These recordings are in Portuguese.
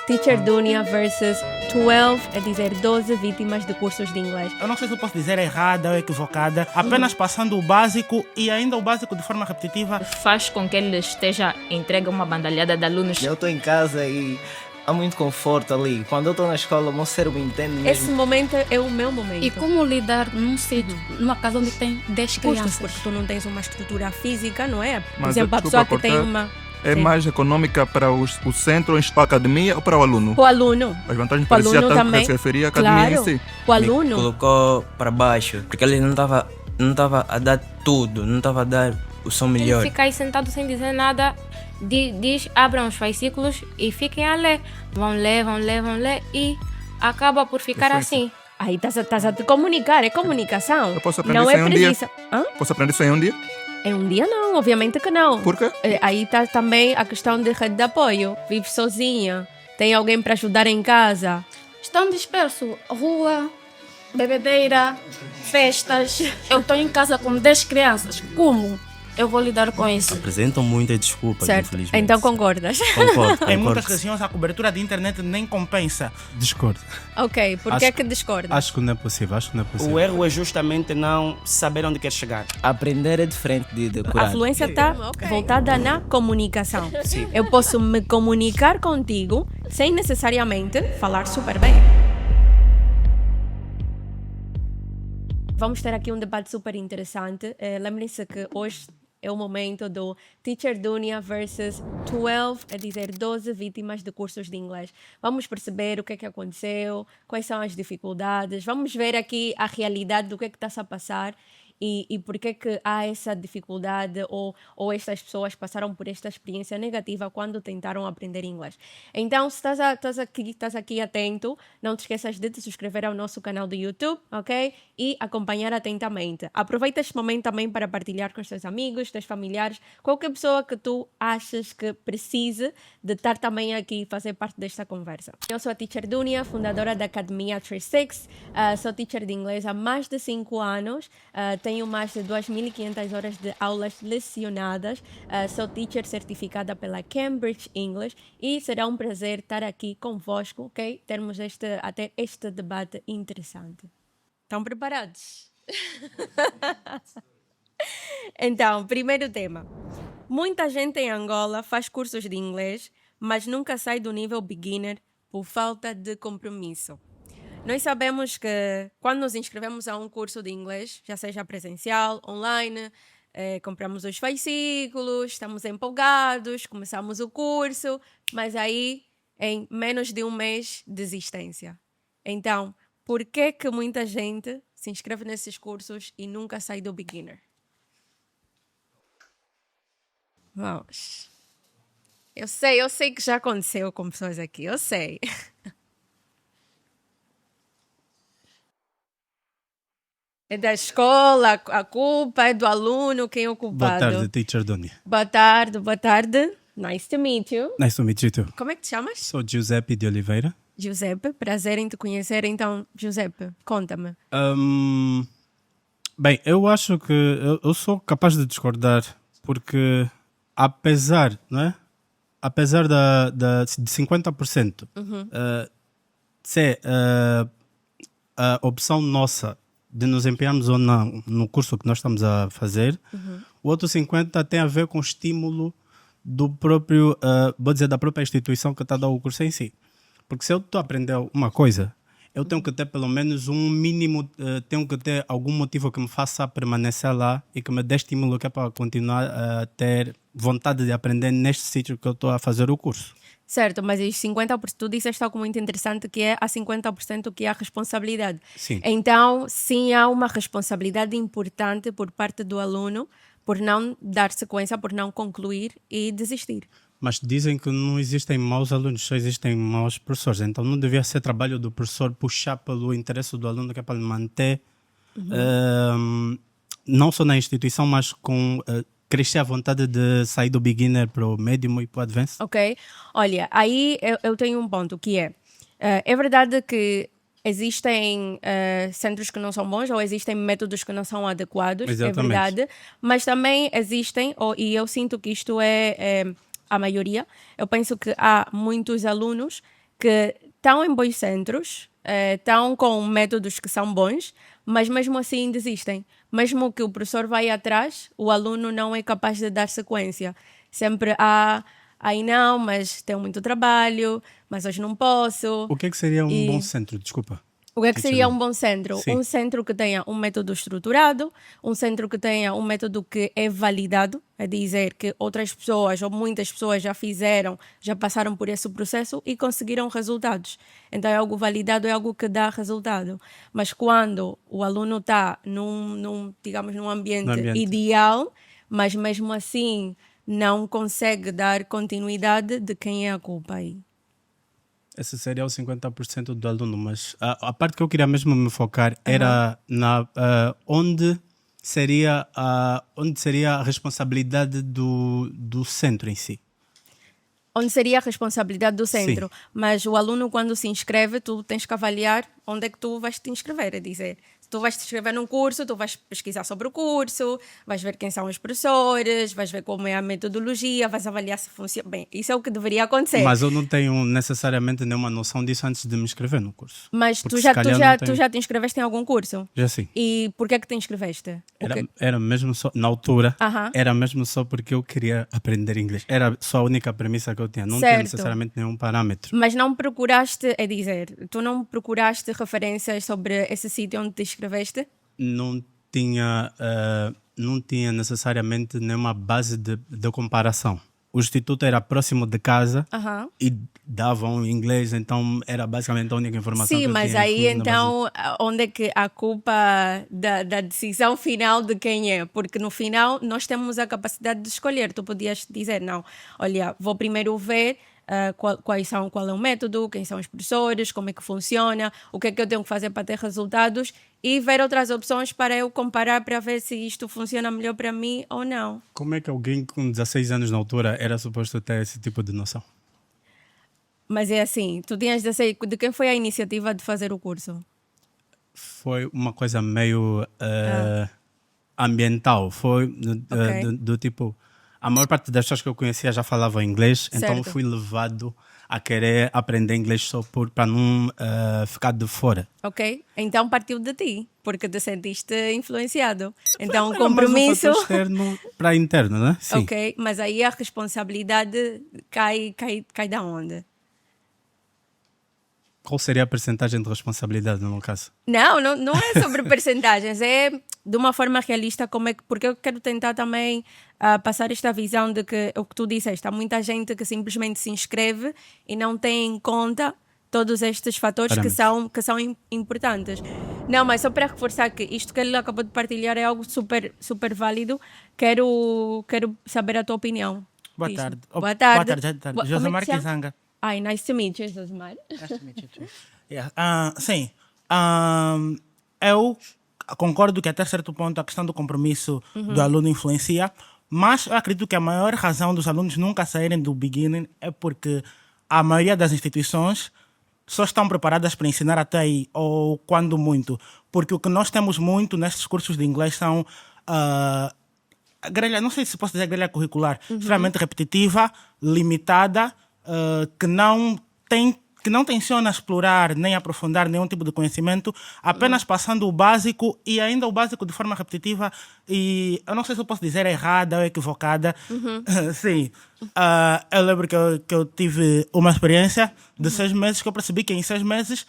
Teacher Dunia versus 12, a dizer 12 vítimas de cursos de inglês. Eu não sei se eu posso dizer errada ou equivocada, apenas passando o básico e ainda o básico de forma repetitiva. Faz com que ele esteja entregue a uma bandalhada de alunos. Eu estou em casa e há muito conforto ali. Quando eu estou na escola, o meu cérebro entende mesmo. Esse momento é o meu momento. E como lidar num sítio, numa casa onde tem 10 crianças? Porque tu não tens uma estrutura física, não é? Por Mas exemplo, a desculpa pessoa que tem cortar. uma... É Sim. mais econômica para o centro, para a academia ou para o aluno? O aluno. As vantagens O aluno pareciam tanto também. que se referia à academia Claro. em si. O aluno. Colocou para baixo, porque ele não estava a dar tudo, não estava a dar o seu Ele melhor. fica aí sentado sem dizer nada, diz, abram os fascículos e fiquem a ler. Vão ler e acaba por ficar Perfeito. assim. Aí estás a te comunicar, é comunicação. Eu posso aprender não isso é em um dia? preguiça. Hã? Posso aprender isso em um dia? Em um dia não, obviamente que não. Por quê? Aí está também a questão de rede de apoio. Vive sozinha, tem alguém para ajudar em casa. Estão dispersos. Rua, bebedeira, festas. Eu estou em casa com 10 crianças. Como eu vou lidar com isso? Apresentam muitas desculpas, Certo? infelizmente. Então concordas? Concordo. Em muitas regiões a cobertura de internet nem compensa. Discordo. Ok, por que é que discordas? Acho que não é possível. O erro é justamente não saber onde quer chegar. Aprender é diferente de A decorar. fluência está voltada na comunicação. Eu posso me comunicar contigo sem necessariamente falar super bem. Vamos ter aqui um debate super interessante. Lembrem-se que hoje é o momento do Teacher Dunia versus 12, a dizer 12 vítimas de cursos de inglês. Vamos perceber o que é que aconteceu, quais são as dificuldades, vamos ver aqui a realidade do que é que está a passar e por que é que há essa dificuldade ou estas pessoas passaram por esta experiência negativa quando tentaram aprender inglês. Então, se estás aqui atento, não te esqueças de te suscrever ao nosso canal do YouTube, ok? E acompanhar atentamente. Aproveita este momento também para partilhar com os teus amigos, teus familiares, qualquer pessoa que tu achas que precise de estar também aqui e fazer parte desta conversa. Eu sou a Teacher Dunia, fundadora da Academia 36, sou teacher de inglês há mais de 5 anos, tenho mais de 2.500 horas de aulas lecionadas, sou teacher certificada pela Cambridge English e será um prazer estar aqui convosco, ok? Termos até este debate interessante. Estão preparados? Então, primeiro tema. Muita gente em Angola faz cursos de inglês, mas nunca sai do nível beginner por falta de compromisso. Nós sabemos que quando nos inscrevemos a um curso de inglês, já seja presencial, online, compramos os fascículos, estamos empolgados, começamos o curso, mas aí em menos de um mês, desistência. Então, por que muita gente se inscreve nesses cursos e nunca sai do beginner? Vamos. Eu sei que já aconteceu com pessoas aqui, eu sei. É da escola, a culpa é do aluno, quem é o culpado? Boa tarde, Teacher Dunia. Boa tarde. Nice to meet you. Nice to meet you too. Como é que te chamas? Sou Giuseppe de Oliveira. Giuseppe, prazer em te conhecer. Então, Giuseppe, conta-me. Bem, eu acho que eu sou capaz de discordar, porque apesar, não é? Apesar de 50% ser a opção nossa de nos empenharmos ou não no curso que nós estamos a fazer, o outro 50% tem a ver com o estímulo do próprio, vou dizer, da própria instituição que está a dar o curso em si. Porque se eu estou a aprender uma coisa, eu tenho que ter pelo menos um mínimo, tenho que ter algum motivo que me faça permanecer lá e que me dê estímulo que é para continuar a ter vontade de aprender neste sítio que eu estou a fazer o curso. Certo, mas os 50%, tu disseste algo muito interessante que é a 50% que é a responsabilidade. Sim. Então, sim, há uma responsabilidade importante por parte do aluno por não dar sequência, por não concluir e desistir. Mas dizem que não existem maus alunos, só existem maus professores. Então não devia ser trabalho do professor puxar pelo interesse do aluno que é para ele manter, não só na instituição, mas com crescer a vontade de sair do beginner para o médium e para o advanced. Ok. Olha, aí eu tenho um ponto que é verdade que existem centros que não são bons ou existem métodos que não são adequados, Exatamente. é verdade, mas também existem, e eu sinto que isto é a maioria, eu penso que há muitos alunos que estão em bons centros, estão com métodos que são bons, mas mesmo assim desistem. Mesmo que o professor vai atrás, o aluno não é capaz de dar sequência. Sempre há, aí não, mas tenho muito trabalho, mas hoje não posso. O que é que seria um bom centro? Desculpa. O que é que seria um bom centro? Sim. Um centro que tenha um método estruturado, um centro que tenha um método que é validado, é dizer que outras pessoas ou muitas pessoas já fizeram, já passaram por esse processo e conseguiram resultados. Então é algo validado, é algo que dá resultado. Mas quando o aluno está digamos, num ambiente ideal, mas mesmo assim não consegue dar continuidade, de quem é a culpa aí? Esse seria o 50% do aluno, mas a parte que eu queria mesmo me focar era onde seria a responsabilidade do centro em si. Onde seria a responsabilidade do centro. Sim. Mas o aluno, quando se inscreve, tu tens que avaliar onde é que tu vais te inscrever. É dizer, se tu vais te inscrever num curso, tu vais pesquisar sobre o curso, vais ver quem são os professores, vais ver como é a metodologia, vais avaliar se funciona. Bem, isso é o que deveria acontecer. Mas eu não tenho necessariamente nenhuma noção disso antes de me inscrever no curso. Mas Porque tu se calhar não tenho. já te inscreveste em algum curso? Já sim. E por que é que te inscreveste? Era mesmo só, na altura, Aham. era mesmo só porque eu queria aprender inglês. Era só a única premissa que eu tinha. Não tinha Certo. necessariamente nenhum parâmetro. Mas não procuraste, é dizer, tu não procuraste referências sobre esse sítio onde te inscreveste? Não tinha necessariamente nenhuma base de comparação. O instituto era próximo de casa Aham. e davam inglês, então era basicamente a única informação que Sim, eu mas tinha. aí na base. então, onde é que a culpa da decisão final de quem é? Porque no final nós temos a capacidade de escolher. Tu podias dizer, não, olha, vou primeiro ver qual é o método, quem são os professores, como é que funciona, o que é que eu tenho que fazer para ter resultados e ver outras opções para eu comparar para ver se isto funciona melhor para mim ou não. Como é que alguém com 16 anos na altura era suposto ter esse tipo de noção? Mas é assim, tu tinhas de quem foi a iniciativa de fazer o curso? Foi uma coisa meio ambiental. Foi do tipo... A maior parte das pessoas que eu conhecia já falavam inglês, então Certo. fui levado a querer aprender inglês só para não ficar de fora. Ok? Então partiu de ti, porque te sentiste influenciado. Então o Era mais um compromisso... fator externo para interno, né? Sim. Ok, mas aí a responsabilidade cai da onde? Qual seria a percentagem de responsabilidade no meu caso? Não é sobre percentagens, é de uma forma realista, porque eu quero tentar também passar esta visão de que o que tu disseste, há muita gente que simplesmente se inscreve e não tem em conta todos estes fatores que são importantes. Não, mas só para reforçar que isto que ele acabou de partilhar é algo super, super válido, quero saber a tua opinião. Boa disto. tarde. Boa tarde. Boa tarde. Como é Josemar que se chama? Kizanga. Ai, nice to meet you, Josemar. Yeah. Sim. Eu concordo que até certo ponto a questão do compromisso do aluno influencia, mas eu acredito que a maior razão dos alunos nunca saírem do beginning é porque a maioria das instituições só estão preparadas para ensinar até aí, ou quando muito. Porque o que nós temos muito nestes cursos de inglês são a grelha, não sei se posso dizer grelha curricular, extremamente repetitiva, limitada, que não tenciona explorar nem aprofundar nenhum tipo de conhecimento, apenas passando o básico e ainda o básico de forma repetitiva e eu não sei se eu posso dizer errada ou equivocada. Sim. Eu lembro que eu tive uma experiência de 6 meses que eu percebi que em 6 meses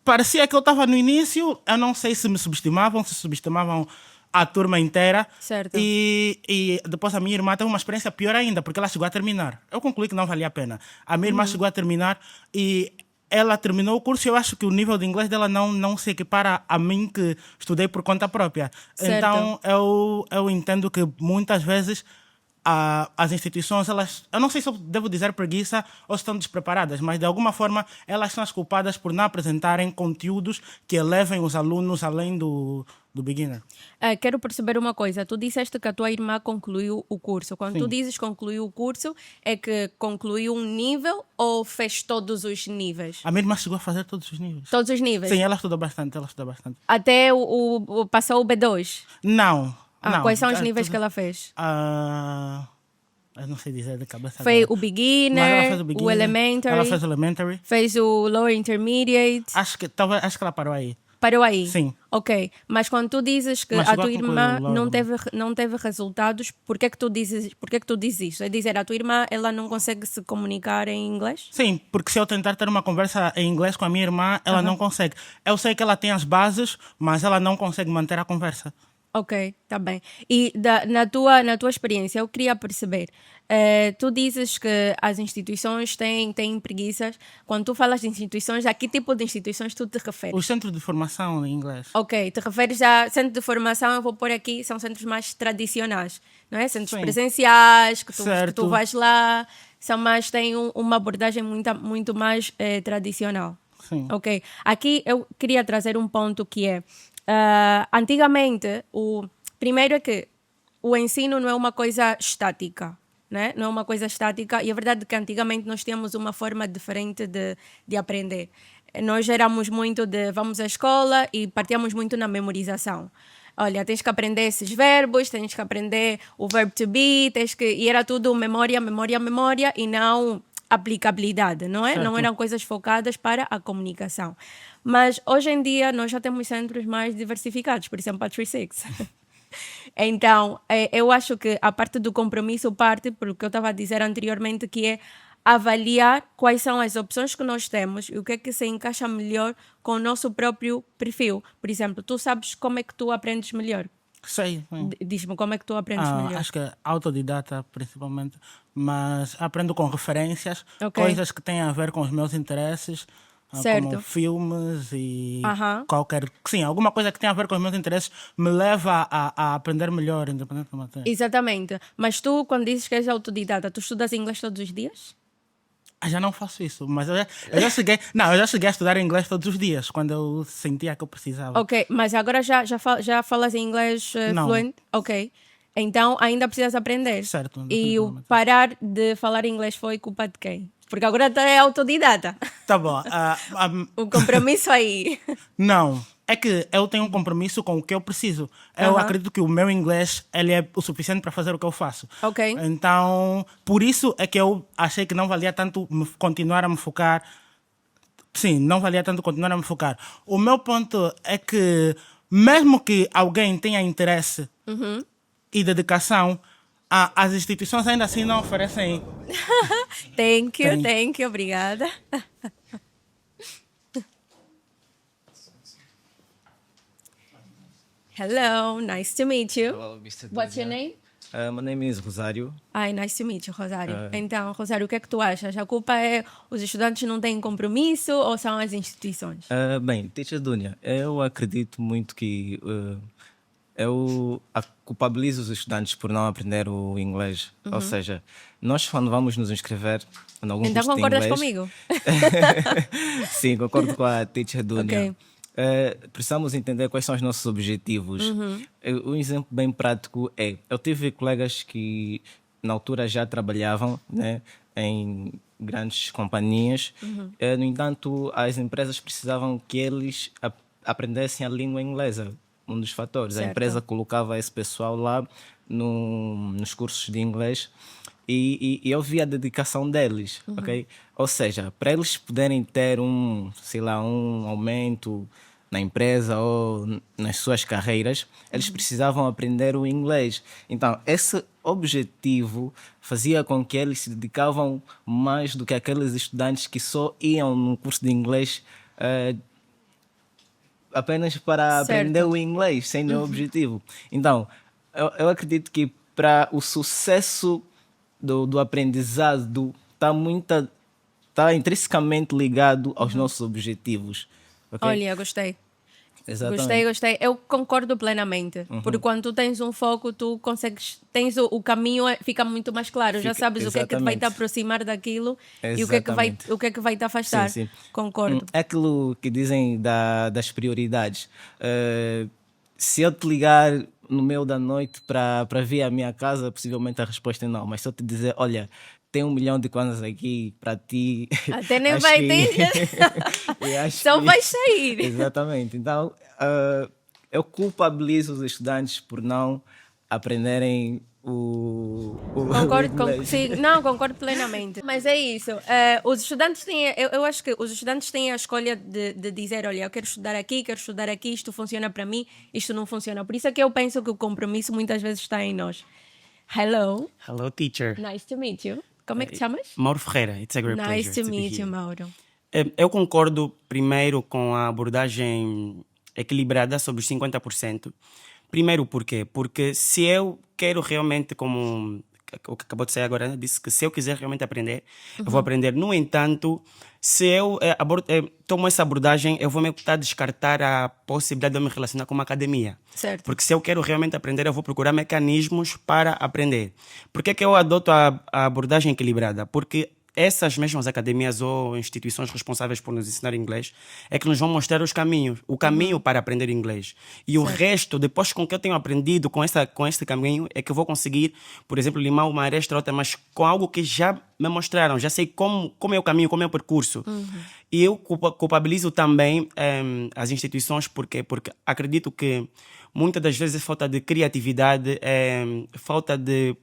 parecia que eu estava no início, eu não sei se me subestimavam, se subestimavam a turma inteira. Certo. E depois a minha irmã teve uma experiência pior ainda, porque ela chegou a terminar. Eu concluí que não valia a pena. A minha irmã chegou a terminar e ela terminou o curso e eu acho que o nível de inglês dela não se equipara a mim que estudei por conta própria. Certo. Então eu entendo que muitas vezes as instituições, elas, eu não sei se eu devo dizer preguiça ou se estão despreparadas, mas de alguma forma elas são as culpadas por não apresentarem conteúdos que elevem os alunos além do beginner. Quero perceber uma coisa. Tu disseste que a tua irmã concluiu o curso. Quando Sim. tu dizes concluiu o curso, é que concluiu um nível ou fez todos os níveis? A minha irmã chegou a fazer todos os níveis. Todos os níveis? Sim, ela estudou bastante, Até passou o B2? Não. Quais são os níveis que ela fez? Eu não sei dizer de cabeça Foi agora. o Mas ela beginner, fez o o beginner, elementary, ela fez o elementary. fez o lower intermediate. Acho que ela parou aí. Parou aí? Sim. Ok. Mas quando tu dizes que Mas a chegou a tua concluir irmã logo. não teve resultados, por que tu dizes isso? É dizer, a tua irmã ela não consegue se comunicar em inglês? Sim, porque se eu tentar ter uma conversa em inglês com a minha irmã, ela não consegue. Eu sei que ela tem as bases, mas ela não consegue manter a conversa. Ok, tá bem. E na tua experiência, eu queria perceber, tu dizes que as instituições têm preguiças. Quando tu falas de instituições, a que tipo de instituições tu te referes? Os centros de formação em inglês. Ok, te referes a centro de formação, eu vou pôr aqui, são centros mais tradicionais, não é? Centros Sim. presenciais, que tu Certo. vais lá, têm uma abordagem muito mais tradicional. Sim. Ok, aqui eu queria trazer um ponto que é, antigamente, primeiro é que o ensino não é uma coisa estática, né? Não é uma coisa estática, e a verdade é que antigamente nós tínhamos uma forma diferente de aprender. Nós éramos muito de vamos à escola e partíamos muito na memorização. Olha, tens que aprender esses verbos, tens que aprender o verbo to be, e era tudo memória e não aplicabilidade, não é? Certo. Não eram coisas focadas para a comunicação. Mas hoje em dia nós já temos centros mais diversificados, por exemplo, a 36. Então, eu acho que a parte do compromisso parte pelo que eu estava a dizer anteriormente, que é avaliar quais são as opções que nós temos e o que é que se encaixa melhor com o nosso próprio perfil. Por exemplo, tu sabes como é que tu aprendes melhor? Sei. Sim. Diz-me como é que tu aprendes melhor. Acho que é autodidata, principalmente. Mas aprendo com referências, Ok. coisas que têm a ver com os meus interesses. Certo. Como filmes e Aham. Sim, alguma coisa que tenha a ver com os meus interesses me leva a aprender melhor, independente da matéria. Exatamente. Mas tu, quando dizes que és autodidata, tu estudas inglês todos os dias? Já não faço isso, mas eu já cheguei. Não, eu já cheguei a estudar inglês todos os dias, quando eu sentia que eu precisava. Ok, mas agora já falas em inglês Não. fluente? Ok. Então ainda precisas aprender. Certo, E o definitivamente. parar de falar inglês foi culpa de quem? Porque agora tu é autodidata. Tá bom. O compromisso aí. Não, é que eu tenho um compromisso com o que eu preciso. Eu Aham. acredito que o meu inglês ele é o suficiente para fazer o que eu faço. Ok. Então, por isso é que eu achei que não valia tanto continuar a me focar. Sim, não valia tanto continuar a me focar. O meu ponto é que, mesmo que alguém tenha interesse e dedicação, as instituições ainda assim não oferecem. Thank you, obrigada. Hello, nice to meet you. Hello, Mr. What's your name? My name is Rosário. Ai, nice to meet you, Rosário. Então, Rosário, o que é que tu achas? A culpa é os estudantes não têm compromisso ou são as instituições? Bem, Teacher Dunia, eu acredito muito que eu culpabilizo os estudantes por não aprender o inglês. Ou seja, nós quando vamos nos inscrever em algum Então curso de concordas inglês... comigo? Sim, concordo com a Teacher Dunia. Ok. Precisamos entender quais são os nossos objetivos. Um exemplo bem prático é, eu tive colegas que na altura já trabalhavam, né, em grandes companhias. No entanto, as empresas precisavam que eles aprendessem a língua inglesa. Um dos fatores. Certo. A empresa colocava esse pessoal lá nos cursos de inglês e eu vi a dedicação deles, ok? Ou seja, para eles poderem ter um aumento na empresa ou nas suas carreiras, eles precisavam aprender o inglês. Então, esse objetivo fazia com que eles se dedicavam mais do que aqueles estudantes que só iam num curso de inglês apenas para Certo. aprender o inglês, sem nenhum objetivo. Então, eu acredito que para o sucesso do aprendizado está intrinsecamente ligado aos nossos objetivos. Ok? Olha, gostei. Exatamente. Gostei. Eu concordo plenamente. Porque quando tu tens um foco, tu consegues. Tens o caminho, fica muito mais claro. Já Fica- sabes o que é que vai te exatamente. aproximar daquilo e o que é que vai te afastar. Sim. Concordo. É aquilo que dizem das prioridades. Se eu te ligar no meio da noite para vir à minha casa, possivelmente a resposta é não. Mas se eu te dizer, olha, tem 1 milhão de kwanzas aqui para ti. Até nem acho vai que- ter. eu acho Só que- vai sair. Exatamente. Então, eu culpabilizo os estudantes por não aprenderem Concordo com, inglês. sim, não, concordo plenamente. Mas é isso. Os estudantes têm, eu acho que os estudantes têm a escolha de dizer, olha, eu quero estudar aqui, isto funciona para mim, isto não funciona. Por isso é que eu penso que o compromisso muitas vezes está em nós. Hello, Hello, teacher. nice to meet you. Como é que te chamas? Mauro Ferreira. It's a great Nice pleasure to be meet you, here. Mauro. Eu concordo primeiro com a abordagem equilibrada sobre os 50%. Primeiro, por quê? Porque se eu quero realmente, como o que acabou de sair agora, né, disse que se eu quiser realmente aprender, eu vou aprender. No entanto, se eu tomo essa abordagem, eu vou meio que descartar a possibilidade de eu me relacionar com uma academia. Certo. Porque se eu quero realmente aprender, eu vou procurar mecanismos para aprender. Por que eu adoto a abordagem equilibrada? Porque essas mesmas academias ou instituições responsáveis por nos ensinar inglês é que nos vão mostrar os caminhos, o caminho para aprender inglês. E o resto, depois com o que eu tenho aprendido com este caminho, é que eu vou conseguir, por exemplo, limar uma aresta ou outra, mas com algo que já me mostraram, já sei como é o caminho, como é o percurso. E eu culpabilizo também as instituições porque acredito que muitas das vezes é falta de criatividade, falta de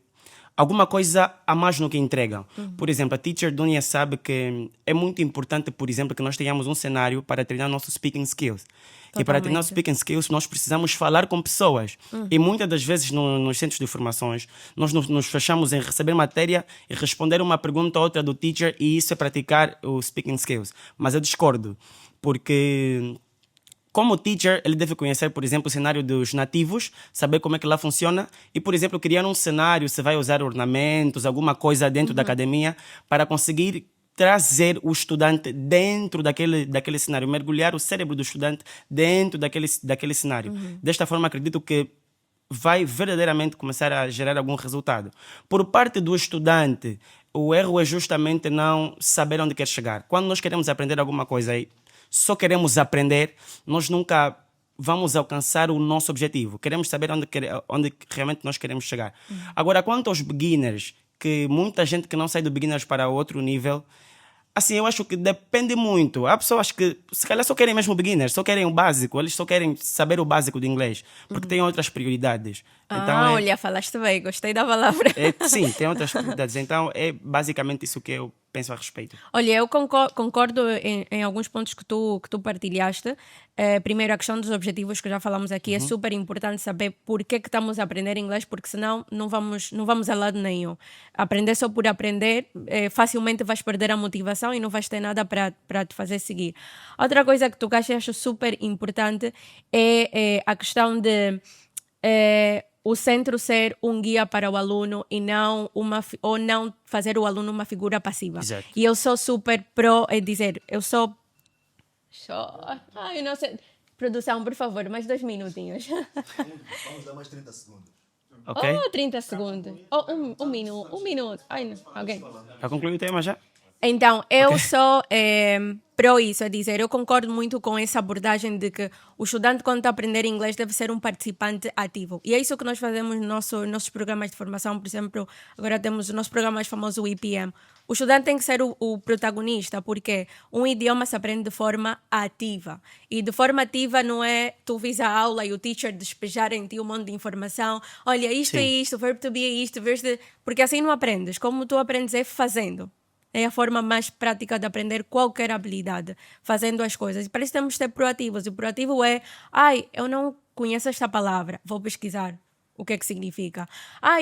alguma coisa a mais no que entregam. Por exemplo, a Teacher Dunia sabe que é muito importante, por exemplo, que nós tenhamos um cenário para treinar nossos speaking skills. E para treinar os speaking skills, nós precisamos falar com pessoas. E muitas das vezes nos centros de formações, nós nos fechamos em receber matéria e responder uma pergunta ou outra do teacher, e isso é praticar os speaking skills. Mas eu discordo, porque como teacher, ele deve conhecer, por exemplo, o cenário dos nativos, saber como é que lá funciona e, por exemplo, criar um cenário, se vai usar ornamentos, alguma coisa dentro da academia, para conseguir trazer o estudante dentro daquele cenário, mergulhar o cérebro do estudante dentro daquele cenário. Desta forma, acredito que vai verdadeiramente começar a gerar algum resultado. Por parte do estudante, o erro é justamente não saber onde quer chegar. Quando nós queremos aprender alguma coisa e só queremos aprender, nós nunca vamos alcançar o nosso objetivo. Queremos saber onde realmente nós queremos chegar. Agora, quanto aos beginners, que muita gente que não sai do beginners para outro nível, assim, eu acho que depende muito. Há pessoas que, se calhar, só querem mesmo beginners, só querem o básico, eles só querem saber o básico de inglês, porque têm outras prioridades. Então, Olha, falaste bem, gostei da palavra. sim, tem outras prioridades. Então, é basicamente isso que eu penso a respeito. Olha, eu concordo em alguns pontos que tu partilhaste. Primeiro, a questão dos objetivos que já falamos aqui. É super importante saber por que estamos a aprender inglês, porque senão não vamos a lado nenhum. Aprender só por aprender, facilmente vais perder a motivação e não vais ter nada para te fazer seguir. Outra coisa que tu acho super importante é a questão de o centro ser um guia para o aluno e não não fazer o aluno uma figura passiva. Exato. E eu sou super pró dizer, eu sou... Ai, não sei. Produção, por favor, mais 2 minutinhos. Vamos dar mais 30 segundos. Ok? 30 segundos. Um minuto. Ai, não. Ok. Já concluí o tema já? Então, eu sou pró isso, é dizer, eu concordo muito com essa abordagem de que o estudante, quando está a aprender inglês, deve ser um participante ativo. E é isso que nós fazemos nos nossos programas de formação. Por exemplo, agora temos o nosso programa mais famoso, o IPM. O estudante tem que ser o protagonista, porque um idioma se aprende de forma ativa. E de forma ativa não é tu vis a aula e o teacher despejar em ti um monte de informação. Olha, isto é isto, o verbo to be é isto, porque assim não aprendes. Como tu aprendes é fazendo. É a forma mais prática de aprender qualquer habilidade, fazendo as coisas. E para isso temos de ser proativos. E o proativo é, eu não conheço esta palavra, vou pesquisar o que é que significa.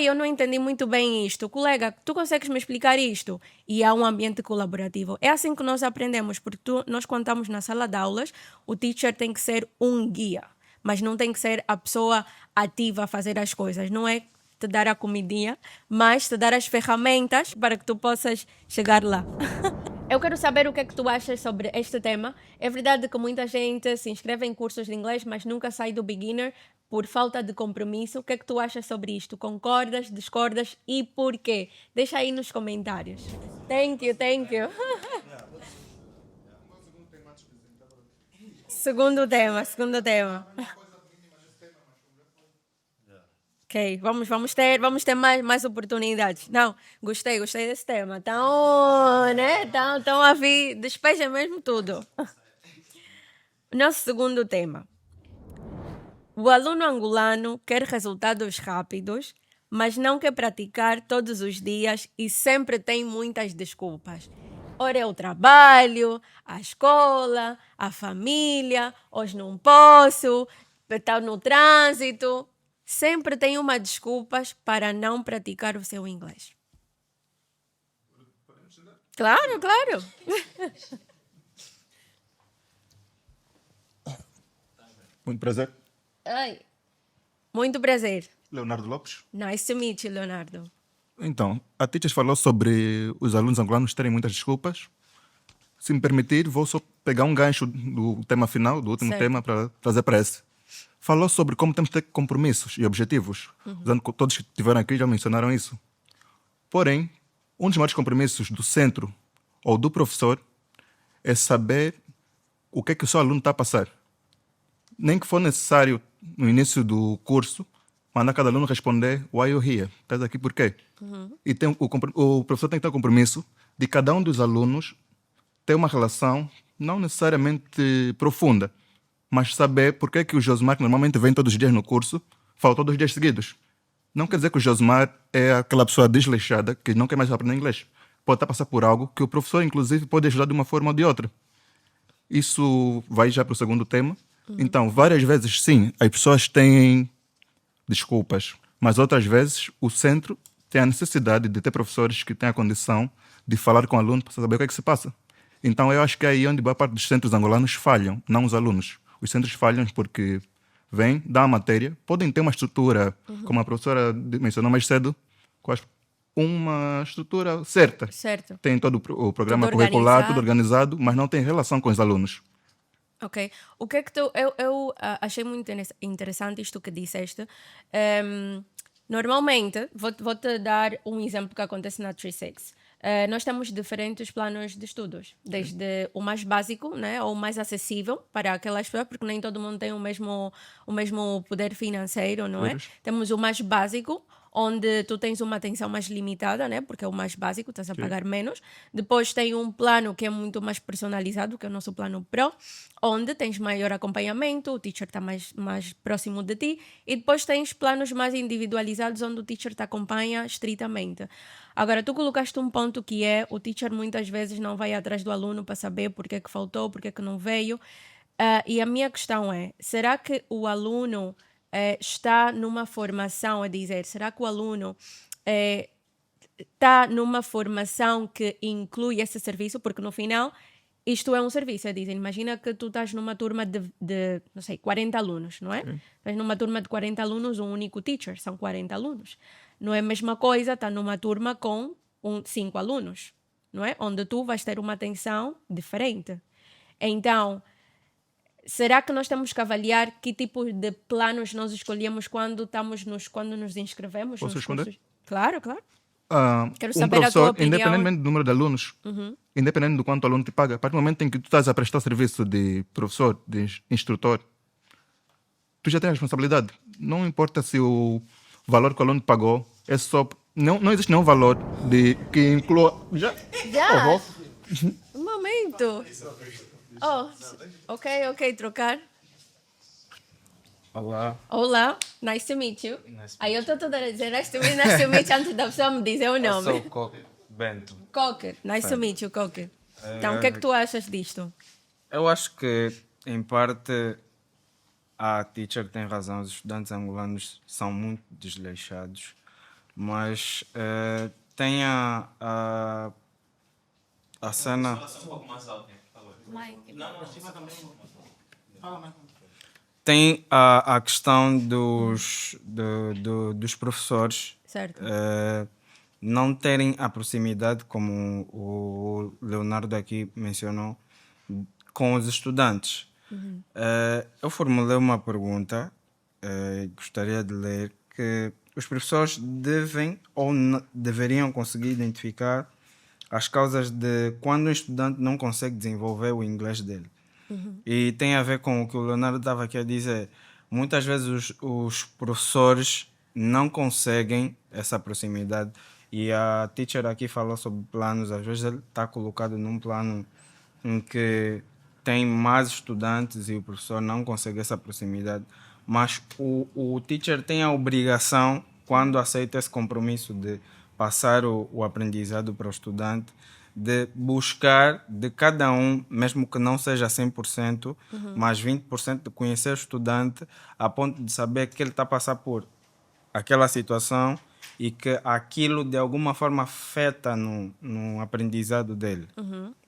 Eu não entendi muito bem isto. Colega, tu consegues me explicar isto? E há um ambiente colaborativo. É assim que nós aprendemos, porque nós quando estamos na sala de aulas, o teacher tem que ser um guia, mas não tem que ser a pessoa ativa a fazer as coisas. Não é te dar a comidinha, mas te dar as ferramentas para que tu possas chegar lá. Eu quero saber o que é que tu achas sobre este tema. É verdade que muita gente se inscreve em cursos de inglês, mas nunca sai do beginner por falta de compromisso. O que é que tu achas sobre isto? Concordas, discordas e porquê? Deixa aí nos comentários. Thank you. Segundo tema. Ok, vamos ter mais oportunidades. Não, gostei desse tema. Então, né? Então a vir, despeja mesmo tudo. Nosso segundo tema. O aluno angolano quer resultados rápidos, mas não quer praticar todos os dias e sempre tem muitas desculpas. Ora é o trabalho, a escola, a família, hoje não posso, estou no trânsito. Sempre tem uma desculpa para não praticar o seu inglês. Claro, claro. Muito prazer. Ai. Muito prazer. Leonardo Lopes. Nice to meet you, Leonardo. Então, a teacher falou sobre os alunos angolanos terem muitas desculpas. Se me permitir, vou só pegar um gancho do tema final, do último Certo. tema, para trazer para esse. Falou sobre como temos que ter compromissos e objetivos. Usando que todos que estiveram aqui já mencionaram isso. Porém, um dos maiores compromissos do centro ou do professor é saber o que é que o seu aluno está a passar. Nem que for necessário, no início do curso, mandar cada aluno responder why you here? Estás aqui por quê? E o professor tem que ter o compromisso de cada um dos alunos ter uma relação não necessariamente profunda, mas saber porque é que o Josmar, que normalmente vem todos os dias no curso, fala todos os dias seguidos. Não quer dizer que o Josmar é aquela pessoa desleixada que não quer mais aprender inglês. Pode estar a passar por algo que o professor, inclusive, pode ajudar de uma forma ou de outra. Isso vai já para o segundo tema. Então, várias vezes, sim, as pessoas têm desculpas, mas outras vezes o centro tem a necessidade de ter professores que têm a condição de falar com o aluno para saber o que é que se passa. Então, eu acho que é aí onde boa parte dos centros angolanos falham, não os alunos. Os centros falham porque vêm, dão a matéria, podem ter uma estrutura, como a professora mencionou mais cedo, uma estrutura certa. Certo. Tem todo o programa Tudo curricular, organizado. tudo organizado, mas não tem relação com os alunos. Ok. O que é que eu achei muito interessante isto que disseste. Normalmente, vou-te dar um exemplo que acontece na 36. Nós temos diferentes planos de estudos, desde o mais básico, né, ou o mais acessível para aquelas pessoas, porque nem todo mundo tem o mesmo poder financeiro, não é? Pois. Temos o mais básico, onde tu tens uma atenção mais limitada, né? Porque é o mais básico, estás a pagar menos. Depois tem um plano que é muito mais personalizado, que é o nosso plano Pro, onde tens maior acompanhamento, o teacher está mais próximo de ti. E depois tens planos mais individualizados, onde o teacher te acompanha estritamente. Agora, tu colocaste um ponto que é, o teacher muitas vezes não vai atrás do aluno para saber porque é que faltou, porque é que não veio. E a minha questão é, será que o aluno está numa formação, a dizer, será que o aluno está numa formação que inclui esse serviço? Porque no final, isto é um serviço, dizem. Imagina que tu estás numa turma de não sei, 40 alunos, não é? Estás numa turma de 40 alunos, um único teacher, são 40 alunos. Não é a mesma coisa, estar numa turma com 5 alunos, não é? Onde tu vais ter uma atenção diferente. Então, será que nós temos que avaliar que tipo de planos nós escolhemos quando nos inscrevemos? Posso nos responder? cursos? Claro, claro. Quero Um saber a tua professor, opinião. independentemente do número de alunos, independente do quanto o aluno te paga, a partir do momento em que tu estás a prestar serviço de professor, de instrutor, tu já tens responsabilidade. Não importa se o valor que o aluno pagou é só... Não existe nenhum valor que inclua... Já? Um momento. Ok, trocar. Olá, nice to meet you. Aí eu estou toda a dizer nice to meet you, antes da pessoa me dizer o nome. Eu sou o Bento. Cocker, nice to meet you, Cocker. Então, o que é que tu achas disto? Eu acho que, em parte, a teacher tem razão. Os estudantes angolanos são muito desleixados. Mas tem a cena... Tem a questão dos professores Certo. não terem a proximidade, como o Leonardo aqui mencionou, com os estudantes. Eu formulei uma pergunta, gostaria de ler, que os professores devem ou deveriam conseguir identificar as causas de quando um estudante não consegue desenvolver o inglês dele. E tem a ver com o que o Leonardo estava aqui a dizer. Muitas vezes os professores não conseguem essa proximidade. E a teacher aqui falou sobre planos. Às vezes ele está colocado num plano em que tem mais estudantes e o professor não consegue essa proximidade. Mas o teacher tem a obrigação quando aceita esse compromisso de passar o aprendizado para o estudante, de buscar de cada um, mesmo que não seja 100%, mas 20% de conhecer o estudante a ponto de saber que ele está a passar por aquela situação e que aquilo de alguma forma afeta no aprendizado dele.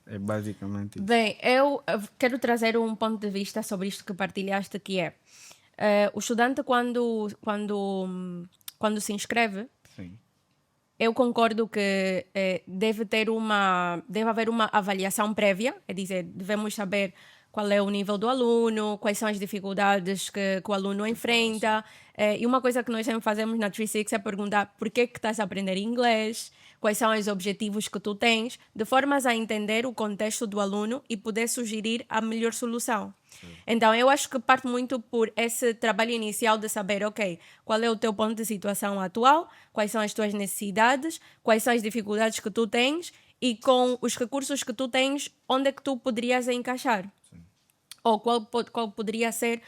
É basicamente isso. Bem, eu quero trazer um ponto de vista sobre isto que partilhaste, que é o estudante quando se inscreve, Sim. eu concordo que deve haver uma avaliação prévia, é dizer, devemos saber qual é o nível do aluno, quais são as dificuldades que o aluno enfrenta. E uma coisa que nós sempre fazemos na 36 é perguntar por que estás a aprender inglês, quais são os objetivos que tu tens, de formas a entender o contexto do aluno e poder sugerir a melhor solução. Então, eu acho que parte muito por esse trabalho inicial de saber, ok, qual é o teu ponto de situação atual, quais são as tuas necessidades, quais são as dificuldades que tu tens e com os recursos que tu tens, onde é que tu poderias encaixar. Ou qual poderia ser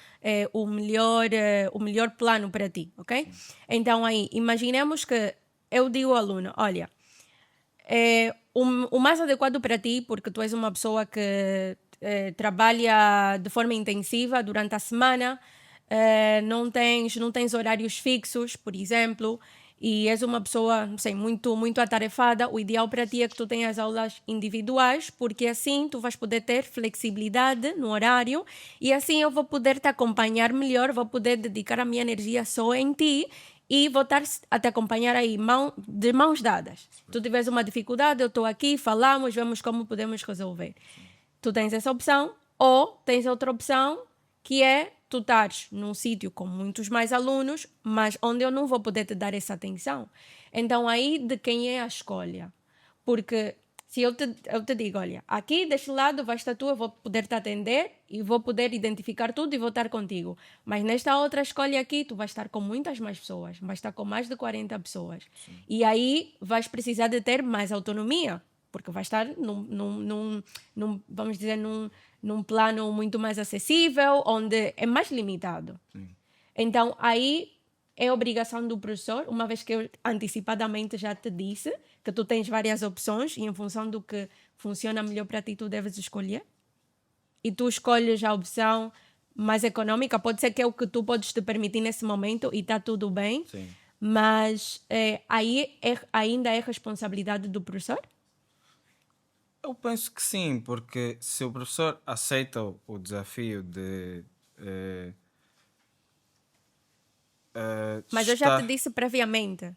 o melhor plano para ti, ok? Então, aí, imaginemos que eu digo ao aluno, olha, o mais adequado para ti, porque tu és uma pessoa que trabalha de forma intensiva durante a semana, não tens horários fixos, por exemplo, e és uma pessoa, não sei, muito, muito atarefada, o ideal para ti é que tu tenhas aulas individuais, porque assim tu vais poder ter flexibilidade no horário e assim eu vou poder te acompanhar melhor, vou poder dedicar a minha energia só em ti e vou estar a te acompanhar aí de mãos dadas. Se tu tiveres uma dificuldade, eu estou aqui, falamos, vemos como podemos resolver. Tu tens essa opção, ou tens outra opção, que é tu estares num sítio com muitos mais alunos, mas onde eu não vou poder te dar essa atenção. Então, aí de quem é a escolha? Porque se eu te digo, olha, aqui deste lado vais estar tu, eu vou poder te atender e vou poder identificar tudo e vou estar contigo. Mas nesta outra escolha aqui, tu vais estar com muitas mais pessoas, vais estar com mais de 40 pessoas. Sim. E aí vais precisar de ter mais autonomia, porque vai estar vamos dizer, num plano muito mais acessível, onde é mais limitado. Sim. Então, aí é obrigação do professor, uma vez que eu antecipadamente já te disse que tu tens várias opções e em função do que funciona melhor para ti, tu deves escolher. E tu escolhes a opção mais econômica, pode ser que é o que tu podes te permitir nesse momento e está tudo bem. Sim. Mas aí ainda é responsabilidade do professor? Eu penso que sim, porque se o professor aceita o desafio de... mas eu já te disse previamente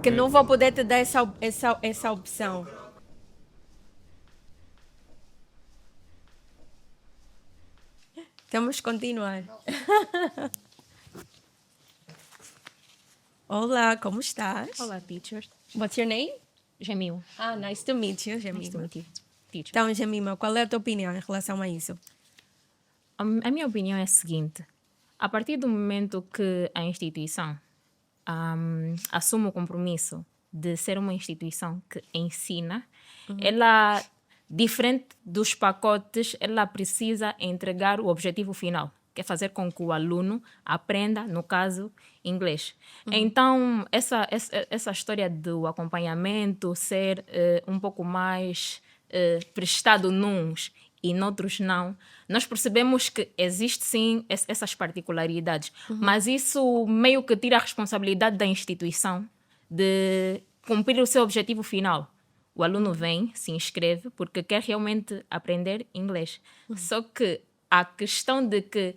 que não vou poder te dar essa opção. Temos que continuar. Olá, como estás? Olá, teacher. What's your name? Jamil. Ah, nice to meet you, Jamima. Nice to meet you, teacher. Então, Jamima, qual é a tua opinião em relação a isso? A minha opinião é a seguinte. A partir do momento que a instituição assume o compromisso de ser uma instituição que ensina, ela, diferente dos pacotes, ela precisa entregar o objetivo final, que é fazer com que o aluno aprenda, no caso, inglês. Então, essa história do acompanhamento ser um pouco mais prestado nuns e noutros não, nós percebemos que existe sim essas particularidades, mas isso meio que tira a responsabilidade da instituição de cumprir o seu objetivo final. O aluno vem, se inscreve, porque quer realmente aprender inglês. Só que a questão de que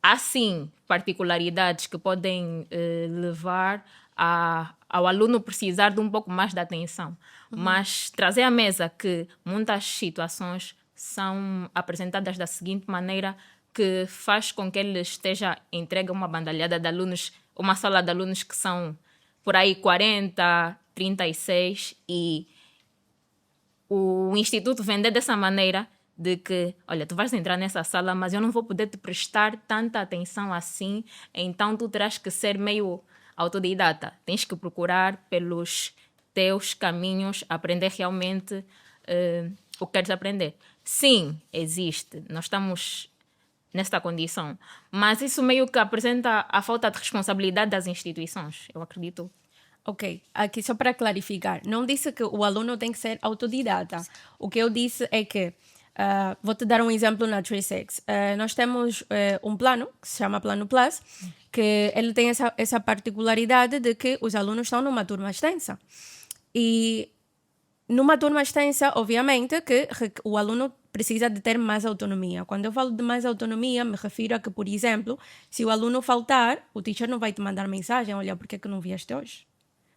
há sim particularidades que podem levar ao aluno precisar de um pouco mais de atenção, mas trazer à mesa que muitas situações são apresentadas da seguinte maneira, que faz com que ele esteja entregue a uma bandalhada de alunos, uma sala de alunos que são por aí 40, 36, e o instituto vender dessa maneira de que, olha, tu vais entrar nessa sala, mas eu não vou poder te prestar tanta atenção assim, então tu terás que ser meio autodidata. Tens que procurar pelos teus caminhos, aprender realmente o que queres aprender. Sim, existe. Nós estamos nesta condição. Mas isso meio que apresenta a falta de responsabilidade das instituições, eu acredito. Ok, aqui só para clarificar, não disse que o aluno tem que ser autodidata. O que eu disse é que, vou-te dar um exemplo na 36. Nós temos um plano, que se chama Plano Plus, que ele tem essa particularidade de que os alunos estão numa turma extensa. E numa turma extensa, obviamente, que o aluno precisa de ter mais autonomia. Quando eu falo de mais autonomia, me refiro a que, por exemplo, se o aluno faltar, o teacher não vai te mandar mensagem, olha, por que que não vieste hoje?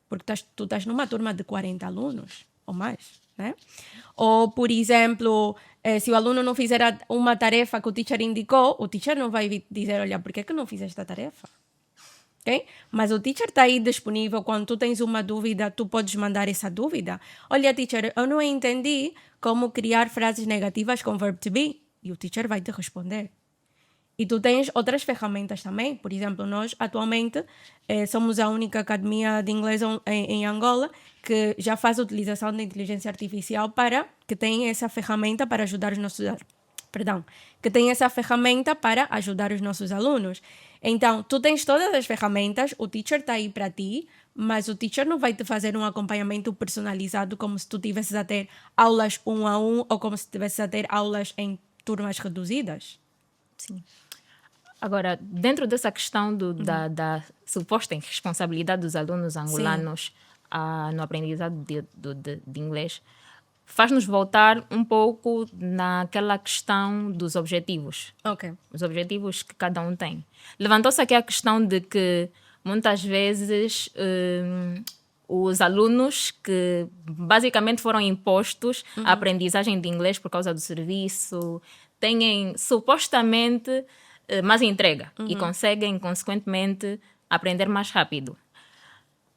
Porque tu estás numa turma de 40 alunos ou mais, né? Ou, por exemplo, se o aluno não fizer uma tarefa que o teacher indicou, o teacher não vai dizer, olha, por que que não fizeste a tarefa? Okay? Mas o teacher está aí disponível. Quando tu tens uma dúvida, tu podes mandar essa dúvida. Olha, teacher, eu não entendi como criar frases negativas com verb to be. E o teacher vai te responder. E tu tens outras ferramentas também. Por exemplo, nós atualmente somos a única academia de inglês em Angola que já faz a utilização da inteligência artificial que tem essa ferramenta para ajudar os nossos alunos. Então, tu tens todas as ferramentas, o teacher está aí para ti, mas o teacher não vai te fazer um acompanhamento personalizado como se tu tivesses a ter aulas 1 a 1 ou como se tivesses a ter aulas em turmas reduzidas. Sim. Agora, dentro dessa questão da suposta responsabilidade dos alunos angolanos no aprendizado de inglês, faz-nos voltar um pouco naquela questão dos objetivos. Ok. Os objetivos que cada um tem. Levantou-se aqui a questão de que, muitas vezes, os alunos que basicamente foram impostos a aprendizagem de inglês por causa do serviço têm, supostamente, mais entrega e conseguem, consequentemente, aprender mais rápido.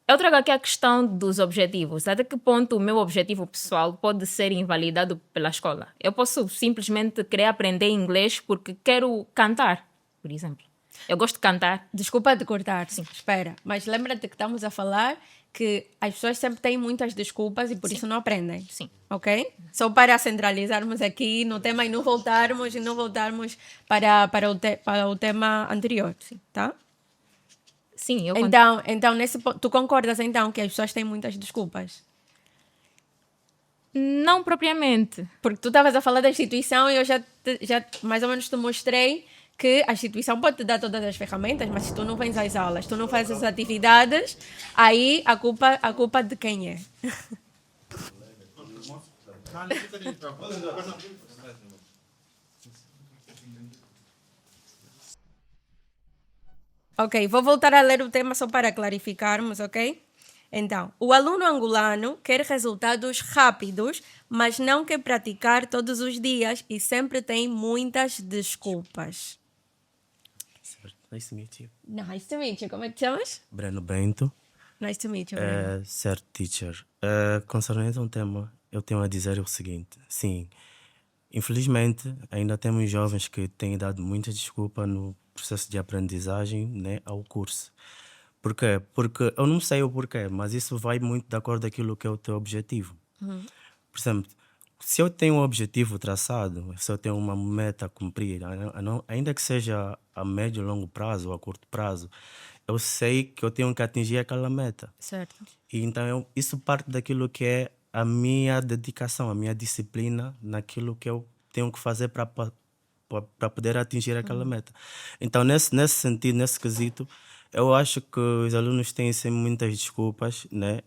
Eu trago aqui a questão dos objetivos. Até que ponto o meu objetivo pessoal pode ser invalidado pela escola? Eu posso simplesmente querer aprender inglês porque quero cantar, por exemplo. Eu gosto de cantar. Desculpa te cortar. Sim. Espera, mas lembra-te que estamos a falar que as pessoas sempre têm muitas desculpas e por isso não aprendem. Sim. Ok? Só para centralizarmos aqui no tema e não voltarmos para o tema anterior. Sim. Tá? Sim, eu Então tu concordas então que as pessoas têm muitas desculpas? Não propriamente. Porque tu estavas a falar da instituição e eu já mais ou menos te mostrei que a instituição pode te dar todas as ferramentas, mas se tu não vens às aulas, tu não fazes as atividades, aí a culpa de quem é? Ok, vou voltar a ler o tema só para clarificarmos, ok? Então, o aluno angolano quer resultados rápidos, mas não quer praticar todos os dias e sempre tem muitas desculpas. Nice to meet you. Nice to meet you. Como é que te chamas? Breno Bento. Nice to meet you, Breno. Certo, teacher. Concernente um tema, eu tenho a dizer o seguinte. Sim, infelizmente, ainda temos jovens que têm dado muita desculpa no processo de aprendizagem, né, ao curso. Por quê? Porque eu não sei o porquê, mas isso vai muito de acordo com aquilo que é o teu objetivo. Por exemplo, se eu tenho um objetivo traçado, se eu tenho uma meta a cumprir, ainda que seja a médio, longo prazo ou a curto prazo, eu sei que eu tenho que atingir aquela meta. Certo. E então isso parte daquilo que é a minha dedicação, a minha disciplina naquilo que eu tenho que fazer para poder atingir aquela meta. Então, nesse sentido, nesse quesito, eu acho que os alunos têm sempre muitas desculpas, né?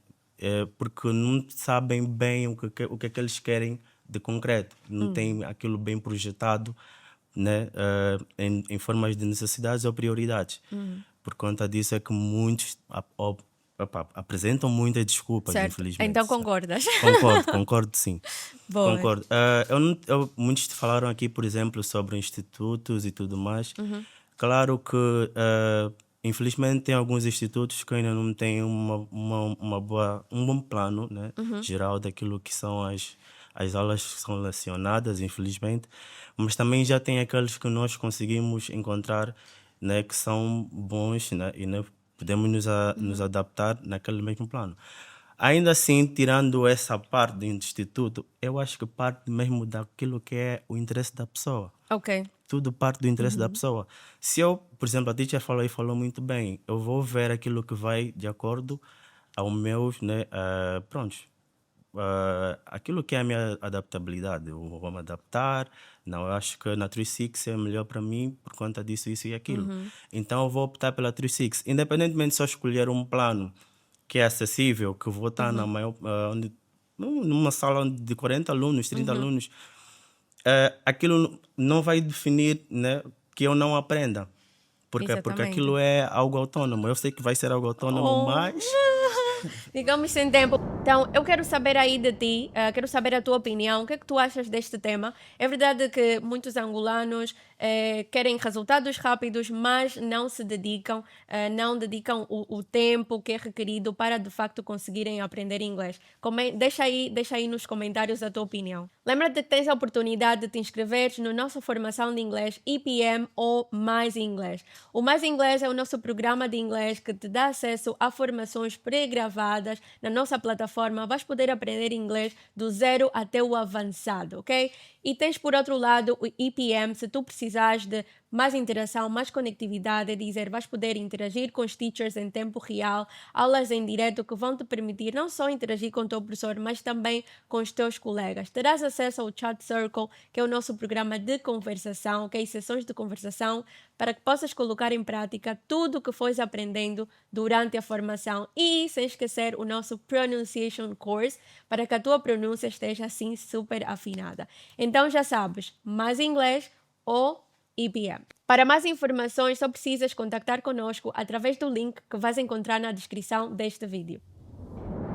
Porque não sabem bem o que é que eles querem de concreto. Não têm aquilo bem projetado, né? Em formas de necessidades ou prioridades. Por conta disso é que muitos apresentam muitas desculpas, certo. Infelizmente. Então concordas? Concordo sim. Boa. Concordo. Muitos falaram aqui, por exemplo, sobre institutos e tudo mais. Claro que, infelizmente, tem alguns institutos que ainda não têm um bom plano, né, geral daquilo que são as aulas que são lecionadas, infelizmente. Mas também já tem aqueles que nós conseguimos encontrar, né, que são bons, né, e né, podemos nos adaptar naquele mesmo plano. ainda assim, tirando essa parte do instituto, eu acho que parte mesmo daquilo que é o interesse da pessoa. Ok. Tudo parte do interesse da pessoa. Se eu, por exemplo, a teacher falou e falou muito bem, eu vou ver aquilo que vai de acordo ao meu, né, pronto, aquilo que é a minha adaptabilidade. Eu vou me adaptar. Não, eu acho que na 36 é melhor para mim por conta disso, isso e aquilo. Então eu vou optar pela 36. Independentemente se eu escolher um plano que é acessível, que eu vou estar na maior, numa sala de 40 alunos, 30 alunos, aquilo não vai definir, né, que eu não aprenda. Porque Exatamente. aquilo é algo autônomo. Eu sei que vai ser algo autônomo, Oh. mas... Digamos sem tempo. Então, eu quero saber aí de ti, quero saber a tua opinião. O que é que tu achas deste tema? É verdade que muitos angolanos querem resultados rápidos, mas não se dedicam, não dedicam o tempo que é requerido para de facto conseguirem aprender inglês. Deixa aí nos comentários a tua opinião. Lembra-te que tens a oportunidade de te inscreveres na nossa formação de inglês EPM ou Mais Inglês. O Mais Inglês é o nosso programa de inglês que te dá acesso a formações pré-gravadas na nossa plataforma. Vais poder aprender inglês do zero até o avançado, ok? E tens, por outro lado, o EPM, se tu precisares de mais interação, mais conectividade, é dizer, vais poder interagir com os teachers em tempo real, aulas em direto que vão te permitir não só interagir com o teu professor, mas também com os teus colegas. Terás acesso ao Chat Circle, que é o nosso programa de conversação, ok? Sessões de conversação, para que possas colocar em prática tudo o que fores aprendendo durante a formação. E, sem esquecer, o nosso Pronunciation Course, para que a tua pronúncia esteja assim super afinada. Então já sabes, Mais Inglês ou EPM. Para mais informações, só precisas contactar conosco através do link que vais encontrar na descrição deste vídeo.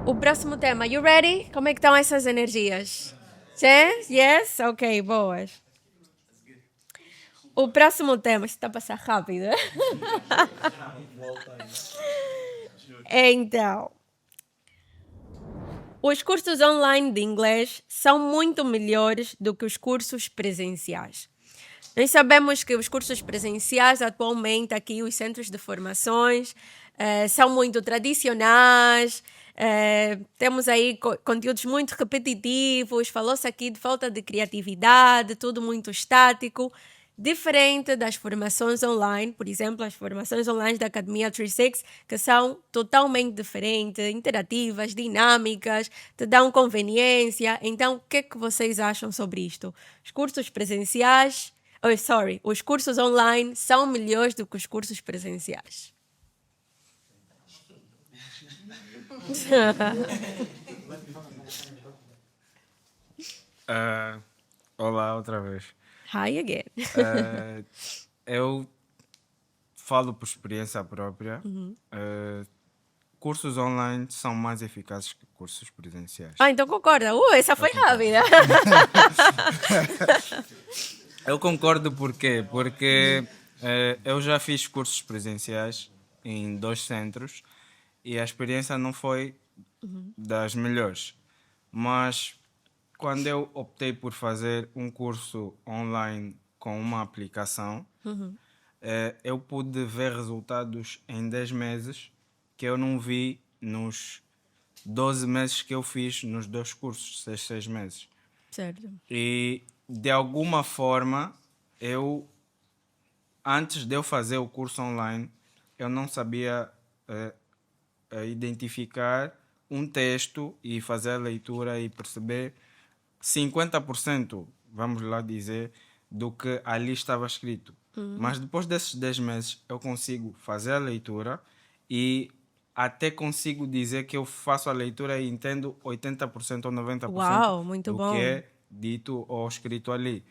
O próximo tema, you ready? Como é que estão essas energias? Yes? Yes? Ok, boas. O próximo tema, isto está a passar rápido. Então, os cursos online de inglês são muito melhores do que os cursos presenciais. Nós sabemos que os cursos presenciais, atualmente, aqui, os centros de formações, são muito tradicionais, temos aí conteúdos muito repetitivos, falou-se aqui de falta de criatividade, tudo muito estático, diferente das formações online, por exemplo, as formações online da Academia 36, que são totalmente diferentes, interativas, dinâmicas, te dão conveniência. Então, o que é que vocês acham sobre isto? Os cursos presenciais... os cursos online são melhores do que os cursos presenciais. Olá, outra vez. Hi again. Eu falo por experiência própria. Cursos online são mais eficazes que cursos presenciais. Então concorda. Essa foi rápida. Eu concordo porque eu já fiz cursos presenciais em 2 centros e a experiência não foi das melhores. Mas quando eu optei por fazer um curso online com uma aplicação, eu pude ver resultados em 10 meses que eu não vi nos 12 meses que eu fiz nos 2 cursos, 6 meses. Certo. E de alguma forma, antes de eu fazer o curso online, eu não sabia identificar um texto e fazer a leitura e perceber 50%, vamos lá dizer, do que ali estava escrito. Mas depois desses 10 meses, eu consigo fazer a leitura e até consigo dizer que eu faço a leitura e entendo 80% ou 90% Uau, muito do bom. que é dito ou escrito ali.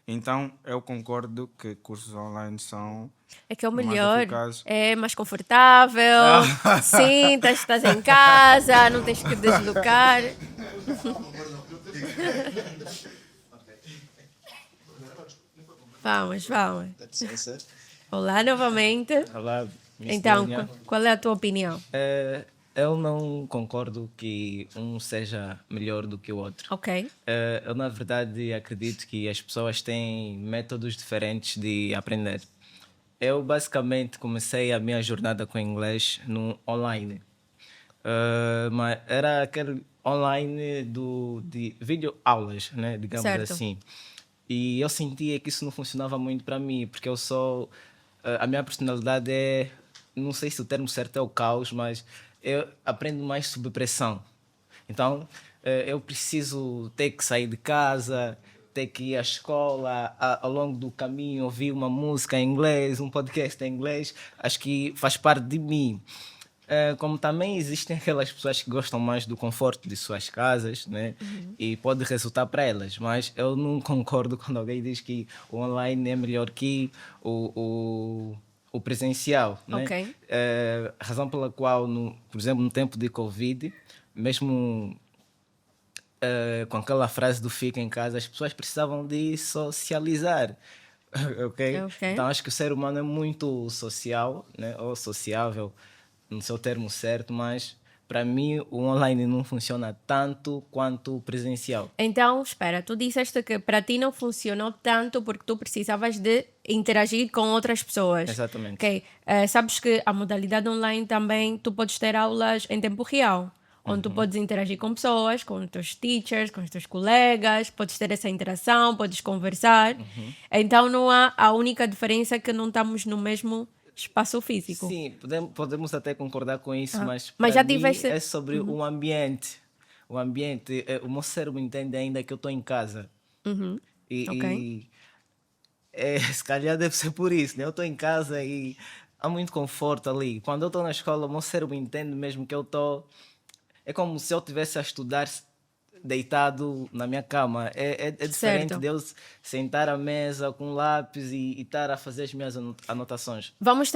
Então, eu concordo que cursos online são É que é o mais melhor. eficazes. É mais confortável. Sim, estás em casa, não tens que deslocar. Vamos. Olá novamente. Olá, Miss Então, Dunia. qual é a tua opinião? Eu não concordo que um seja melhor do que o outro. Ok. Eu, na verdade, acredito que as pessoas têm métodos diferentes de aprender. Eu, basicamente, comecei a minha jornada com inglês no online. Mas era aquele online de videoaulas, né? Digamos Certo. assim. E eu sentia que isso não funcionava muito para mim, porque eu sou. A minha personalidade é. Não sei se o termo certo é o caos, mas eu aprendo mais sob pressão. Então, eu preciso ter que sair de casa, ter que ir à escola, ao longo do caminho ouvir uma música em inglês, um podcast em inglês. Acho que faz parte de mim. Como também existem aquelas pessoas que gostam mais do conforto de suas casas, né? E pode resultar para elas, mas eu não concordo quando alguém diz que o online é melhor que o presencial, né? Ok. A razão pela qual, por exemplo, no tempo de Covid, mesmo com aquela frase do fica em casa, as pessoas precisavam de socializar. Ok? Ok. Então acho que o ser humano é muito social, né? Ou sociável, no seu termo certo, mas para mim o online não funciona tanto quanto o presencial. Então, espera, tu disseste que para ti não funcionou tanto porque tu precisavas de interagir com outras pessoas. Exatamente. Ok. Sabes que a modalidade online também tu podes ter aulas em tempo real, onde tu podes interagir com pessoas, com os teus teachers, com os teus colegas, podes ter essa interação, podes conversar. Então não há a única diferença é que não estamos no mesmo espaço físico. Sim, podemos até concordar com isso, mas Mas para já mim tiveste- é sobre o ambiente. O ambiente, o meu cérebro entende ainda que eu estou em casa. Ok. Se calhar deve ser por isso, né? Eu estou em casa e há muito conforto ali. Quando eu estou na escola, o meu cérebro entende mesmo que eu estou. É como se eu estivesse a estudar deitado na minha cama. É diferente Certo. de eu sentar à mesa com um lápis e estar a fazer as minhas anotações. Vamos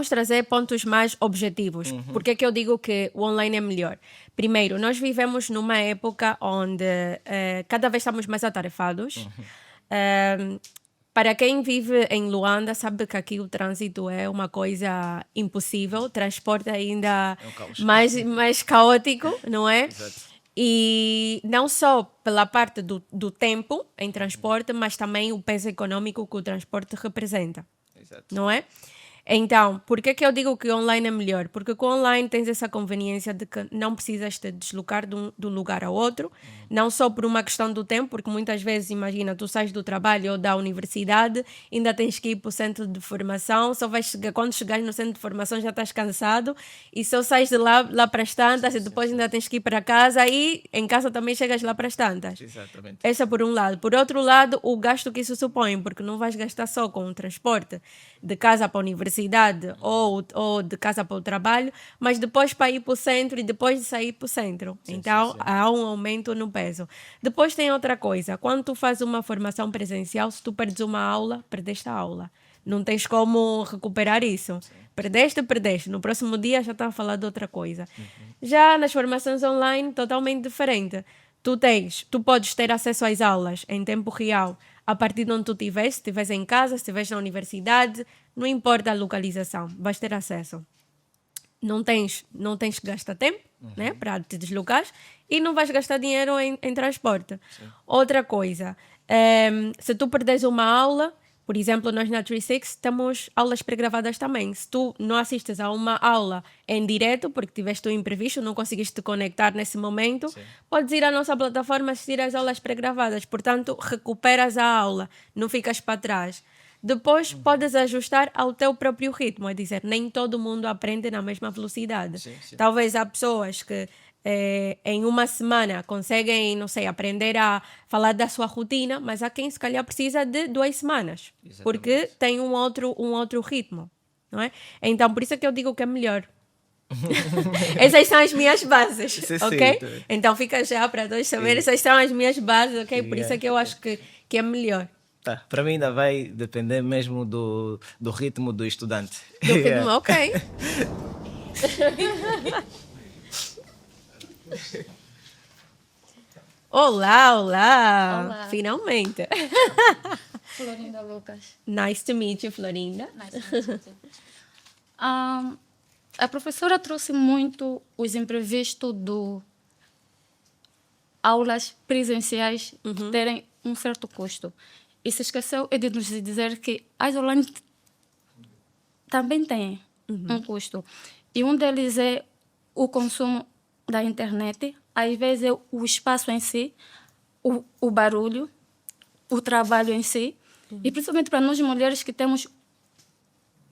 trazer pontos mais objetivos. Por que é que eu digo que o online é melhor? Primeiro, nós vivemos numa época onde cada vez estamos mais atarefados. Para quem vive em Luanda, sabe que aqui o trânsito é uma coisa impossível. O transporte ainda É um caos. mais caótico, não é? Exato. E não só pela parte do tempo em transporte, mas também o peso econômico que o transporte representa. Exato. Não é? Então, por que eu digo que online é melhor? Porque com online tens essa conveniência de que não precisas te deslocar de um lugar ao outro, não só por uma questão do tempo, porque muitas vezes, imagina, tu sais do trabalho ou da universidade, ainda tens que ir para o centro de formação, só vais chegar, quando chegares no centro de formação já estás cansado, e só sais de lá para as tantas, e depois ainda tens que ir para casa, e em casa também chegas lá para as tantas. Exatamente. Essa por um lado. Por outro lado, o gasto que isso supõe, porque não vais gastar só com o transporte de casa para a universidade ou de casa para o trabalho, mas depois para ir para o centro e depois de sair para o centro. Então, há um aumento no peso. Depois tem outra coisa. Quando tu fazes uma formação presencial, se tu perdes uma aula, perdeste a aula. Não tens como recuperar isso. Perdeste. No próximo dia já está a falar de outra coisa. Já nas formações online, totalmente diferente. Tu podes ter acesso às aulas em tempo real a partir de onde tu estiveres, se estiveres em casa, se estiveres na universidade, não importa a localização, vais ter acesso. Não tens que gastar tempo, né, para te deslocar, e não vais gastar dinheiro em transporte. Outra coisa, se tu perdes uma aula, por exemplo, nós na 36 temos aulas pré-gravadas também. Se tu não assistes a uma aula em direto, porque tiveste um imprevisto, não conseguiste te conectar nesse momento, podes ir à nossa plataforma assistir às aulas pré-gravadas. Portanto, recuperas a aula, não ficas para trás. Depois, podes ajustar ao teu próprio ritmo, é dizer, nem todo mundo aprende na mesma velocidade. Talvez há pessoas que em uma semana conseguem, não sei, aprender a falar da sua rotina, mas há quem se calhar precisa de 2 semanas, porque tem um outro ritmo, não é? Então, por isso é que eu digo que é melhor. Essas são as minhas bases, Sim, ok? sim. Então fica já para todos saberem, essas são as minhas bases, ok? Por isso é que eu acho que é melhor. Tá, para mim ainda vai depender mesmo do ritmo do estudante. Do ritmo, ok. Olá! Olá. Finalmente. Florinda Lucas. Nice to meet you, Florinda. A professora trouxe muito os imprevistos do aulas presenciais terem um certo custo. E se esqueceu de nos dizer que as online também têm um custo. E um deles é o consumo da internet, às vezes é o espaço em si, o barulho, o trabalho em si, e principalmente para nós mulheres que temos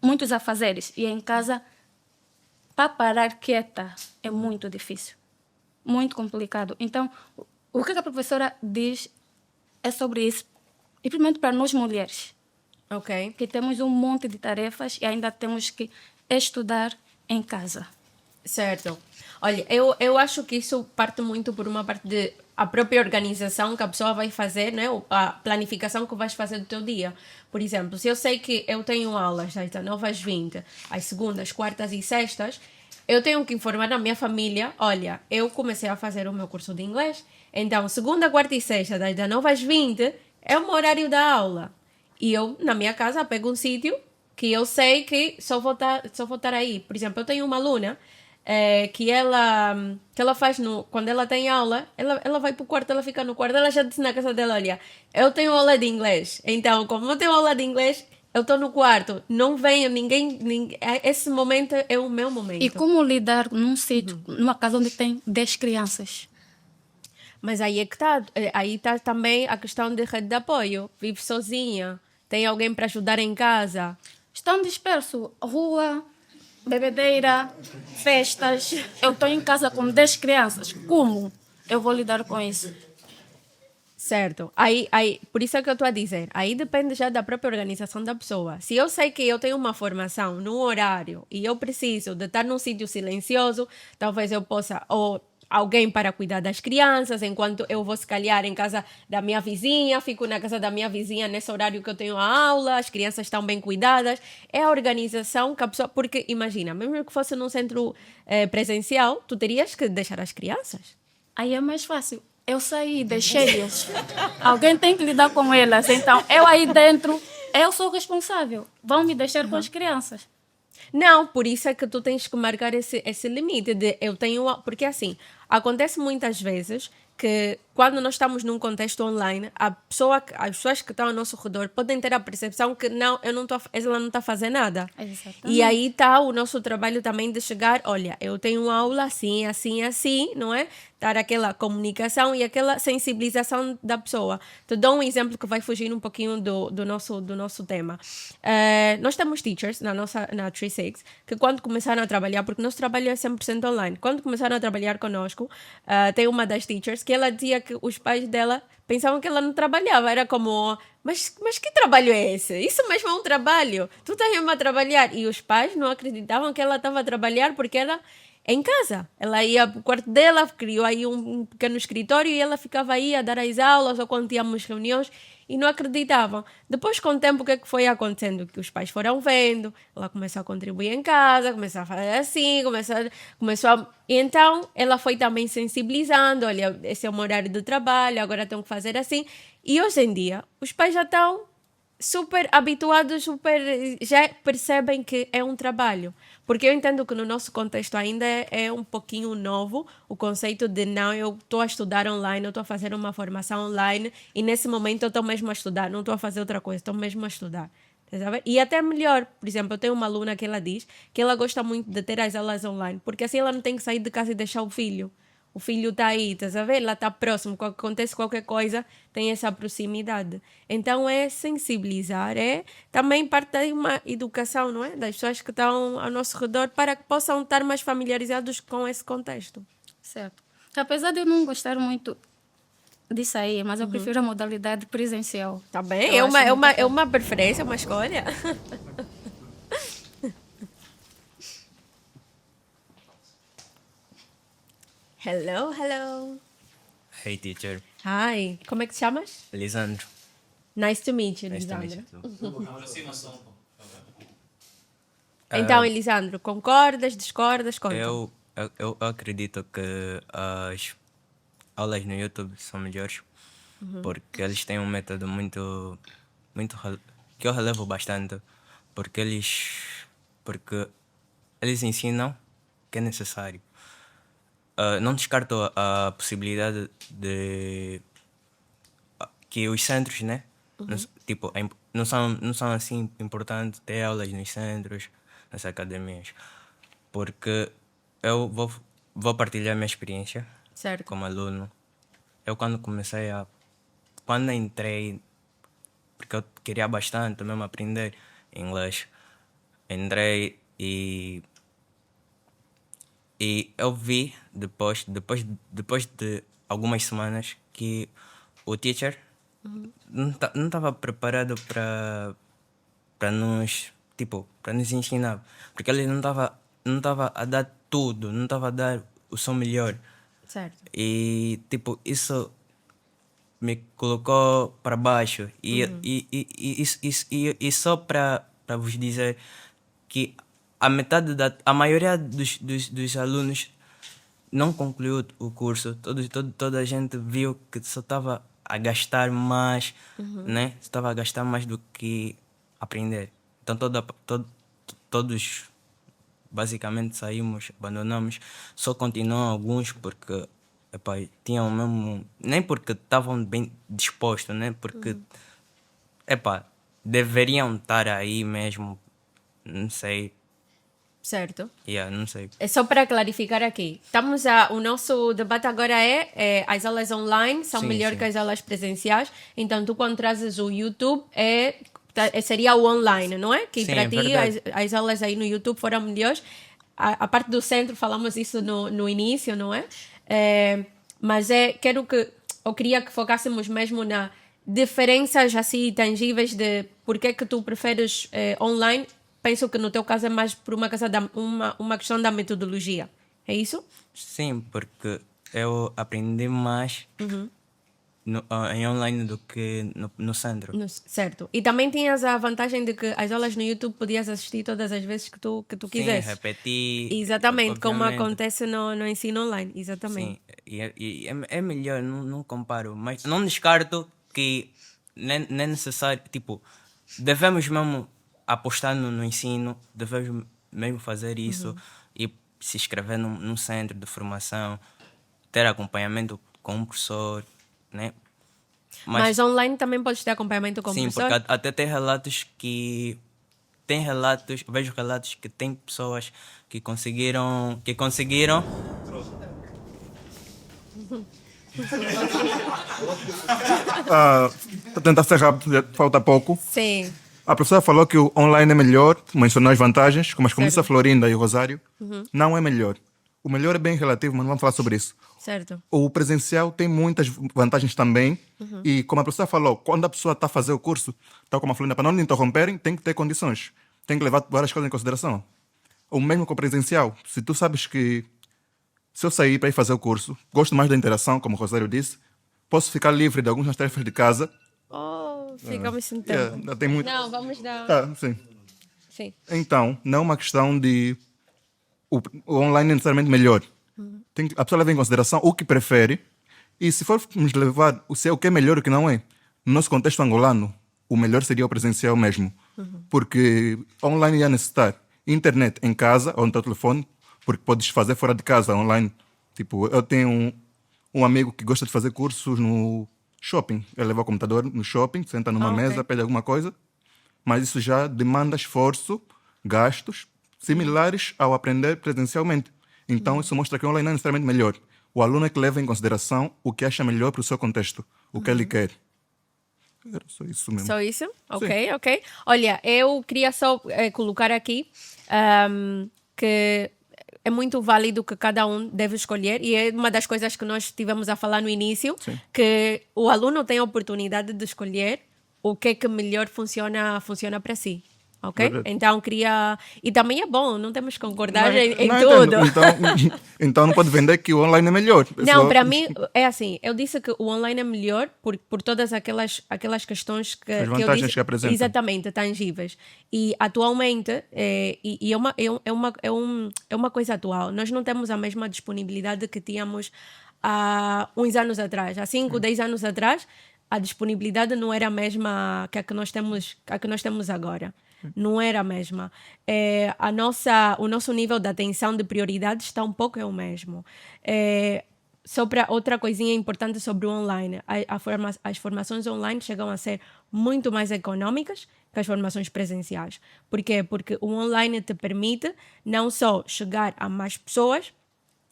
muitos afazeres e em casa, para parar quieta é muito difícil, muito complicado. Então, o que a professora diz é sobre isso, e principalmente para nós mulheres, Ok. que temos um monte de tarefas e ainda temos que estudar em casa. Certo. Olha, eu acho que isso parte muito por uma parte de a própria organização que a pessoa vai fazer, né? A planificação que vais fazer do teu dia. Por exemplo, se eu sei que eu tenho aulas das 19 às 20, às segundas, quartas e sextas, eu tenho que informar a minha família, olha, eu comecei a fazer o meu curso de inglês, então segunda, quarta e sexta, das 19 às 20, é o meu horário da aula. E eu, na minha casa, pego um sítio que eu sei que só vou estar aí. Por exemplo, eu tenho uma aluna que ela faz quando ela tem aula, ela vai pro quarto, ela fica no quarto, ela já disse na casa dela, olha, eu tenho aula de inglês, então como eu tenho aula de inglês, eu estou no quarto, não venho, ninguém, esse momento é o meu momento. E como lidar num sítio, numa casa onde tem 10 crianças? Mas aí é que está, aí está também a questão de rede de apoio, vive sozinha, tem alguém para ajudar em casa. Estão dispersos, rua, bebedeira, festas. Eu estou em casa com 10 crianças. Como eu vou lidar com isso? Certo. Aí, por isso é que eu estou a dizer. Aí depende já da própria organização da pessoa. Se eu sei que eu tenho uma formação num horário e eu preciso de estar num sítio silencioso, talvez eu possa, ou alguém para cuidar das crianças, enquanto eu vou se calhar em casa da minha vizinha, fico na casa da minha vizinha nesse horário que eu tenho a aula, as crianças estão bem cuidadas. É a organização que a pessoa... Porque imagina, mesmo que fosse num centro presencial, tu terias que deixar as crianças. Aí é mais fácil. Eu saí, deixei-as. Alguém tem que lidar com elas. Então, eu aí dentro, eu sou responsável. Vão me deixar com as crianças. Não, por isso é que tu tens que marcar esse limite de eu tenho... Porque assim, acontece muitas vezes que quando nós estamos num contexto online, as pessoas que estão ao nosso redor podem ter a percepção que não, ela não está a fazer nada. Exatamente. E aí está o nosso trabalho também de chegar, olha, eu tenho aula assim, assim, assim, não é? Dar aquela comunicação e aquela sensibilização da pessoa. Te dou um exemplo que vai fugir um pouquinho do nosso tema. Nós temos teachers na 36 que quando começaram a trabalhar, porque nosso trabalho é 100% online, quando começaram a trabalhar conosco, tem uma das teachers que ela dizia que os pais dela pensavam que ela não trabalhava. Era como, mas que trabalho é esse? Isso mesmo é um trabalho. Tu estás mesmo a trabalhar. E os pais não acreditavam que ela estava a trabalhar porque era em casa. Ela ia para o quarto dela, criou aí um pequeno escritório e ela ficava aí a dar as aulas ou quando tínhamos reuniões e não acreditavam. Depois, com o tempo, o que é que foi acontecendo? Que os pais foram vendo, ela começou a contribuir em casa, começou a fazer assim, E então, ela foi também sensibilizando, olha, esse é o meu horário de trabalho, agora tenho que fazer assim. E hoje em dia, os pais já estão super habituados, já percebem que é um trabalho. Porque eu entendo que no nosso contexto ainda é um pouquinho novo o conceito de não, eu estou a estudar online, eu estou a fazer uma formação online e nesse momento eu estou mesmo a estudar, não estou a fazer outra coisa, estou mesmo a estudar. Sabe? E até melhor, por exemplo, eu tenho uma aluna que ela diz que ela gosta muito de ter as aulas online, porque assim ela não tem que sair de casa e deixar o filho. O filho está aí, estás a ver? Ela está próximo, quando acontece qualquer coisa, tem essa proximidade. Então é sensibilizar, é também parte de uma educação, não é? Das pessoas que estão ao nosso redor para que possam estar mais familiarizados com esse contexto. Certo. Apesar de eu não gostar muito de sair, mas eu prefiro a modalidade presencial. Tá bem? Eu acho É uma preferência, é uma escolha. Hello. Hey, teacher. Hi, como é que te chamas? Lisandro. Nice to meet you, Nice to Lisandro. meet you too. Então, Elisandro, concordas, discordas? Conta. Eu acredito que as aulas no YouTube são melhores porque eles têm um método que eu relevo bastante porque eles ensinam que é necessário. Não descarto a possibilidade de que os centros, né? Não são assim importantes ter aulas nos centros, nas academias, porque eu vou partilhar minha experiência Certo. como aluno. Eu quando entrei, porque eu queria bastante mesmo aprender inglês, entrei e eu vi depois de algumas semanas que o teacher não estava preparado para nos ensinar, porque ele não estava a dar tudo, não estava a dar o seu melhor. Certo. E tipo, isso me colocou para baixo. E só para vos dizer que a maioria dos alunos não concluiu o curso. Toda a gente viu que só estava a gastar mais, né? Estava a gastar mais do que aprender. Então todos basicamente saímos, abandonamos. Só continuam alguns porque epá, tinham mesmo, nem porque estavam bem dispostos, né? Porque epá, deveriam estar aí mesmo. Não sei. Certo. Não sei. É só para clarificar aqui. O nosso debate agora as aulas online são Sim, melhores sim. que as aulas presenciais. Então, tu quando trazes o YouTube, seria o online, não é? Que Sim, para é ti verdade. as aulas aí no YouTube foram melhores. A parte do centro, falamos isso no início, não é? Mas eu queria que focássemos mesmo na diferenças assim tangíveis de por que tu preferes online. Penso que no teu caso é mais por uma questão da metodologia. É isso? Sim, porque eu aprendi mais em online do que no centro. Certo. E também tinhas a vantagem de que as aulas no YouTube podias assistir todas as vezes que tu Sim, quisesse. repetir. Exatamente, como obviamente. acontece no ensino online. Exatamente. Sim, é melhor, não comparo. Mas não descarto que nem é necessário, tipo, devemos mesmo apostar no ensino, devemos mesmo fazer isso e se inscrever num centro de formação, ter acompanhamento com um professor, né? Mas online também podes ter acompanhamento com o sim, professor? porque até tem relatos que... vejo relatos que tem pessoas que conseguiram Tentar ser rápido, falta pouco. Sim. A professora falou que o online é melhor, mencionou as vantagens, como disse a Florinda e o Rosário. Não é melhor. O melhor é bem relativo, mas não vamos falar sobre isso. Certo. O presencial tem muitas vantagens também. E como a professora falou, quando a pessoa está a fazer o curso, tal como a Florinda, para não lhe interromperem, tem que ter condições. Tem que levar várias coisas em consideração. O mesmo com o presencial. Se tu sabes que se eu sair para ir fazer o curso, gosto mais da interação, como o Rosário disse, posso ficar livre de algumas tarefas de casa. Ficamos sem tempo. Tem muito... Não, vamos dar... sim. Sim. Então, não é uma questão de o online é necessariamente melhor. A pessoa leva em consideração o que prefere e se formos levar o que é melhor e o que não é, no nosso contexto angolano, o melhor seria o presencial mesmo. Porque online ia necessitar internet em casa ou no teu telefone, porque podes fazer fora de casa online. Tipo, eu tenho um amigo que gosta de fazer cursos no shopping. Ele leva o computador no shopping, senta numa mesa, pede alguma coisa, mas isso já demanda esforço, gastos, similares ao aprender presencialmente. Então, isso mostra que o online não é necessariamente melhor. O aluno é que leva em consideração o que acha melhor para o seu contexto, o que ele quer. Era só isso mesmo. Só isso? Ok. Olha, eu queria só colocar aqui que é muito válido que cada um deve escolher e é uma das coisas que nós tivemos a falar no início, que o aluno tem a oportunidade de escolher o que é que melhor funciona para si. Ok? Verdade. Então queria... E também é bom, não temos que concordar em Não tudo. entendo. Então não pode vender que o online é melhor. Não, para mim é assim, eu disse que o online é melhor por todas aquelas questões que As eu vantagens disse, que apresenta. exatamente, tangíveis. E atualmente, é uma coisa atual, nós não temos a mesma disponibilidade que tínhamos há uns anos atrás, há 5, 10 anos atrás, a disponibilidade não era a mesma que a que nós temos agora. Não era a mesma. O nosso nível de atenção, de prioridades está um pouco o mesmo. Só para outra coisinha importante sobre o online. As formações online chegam a ser muito mais econômicas que as formações presenciais. Por quê? Porque o online te permite não só chegar a mais pessoas,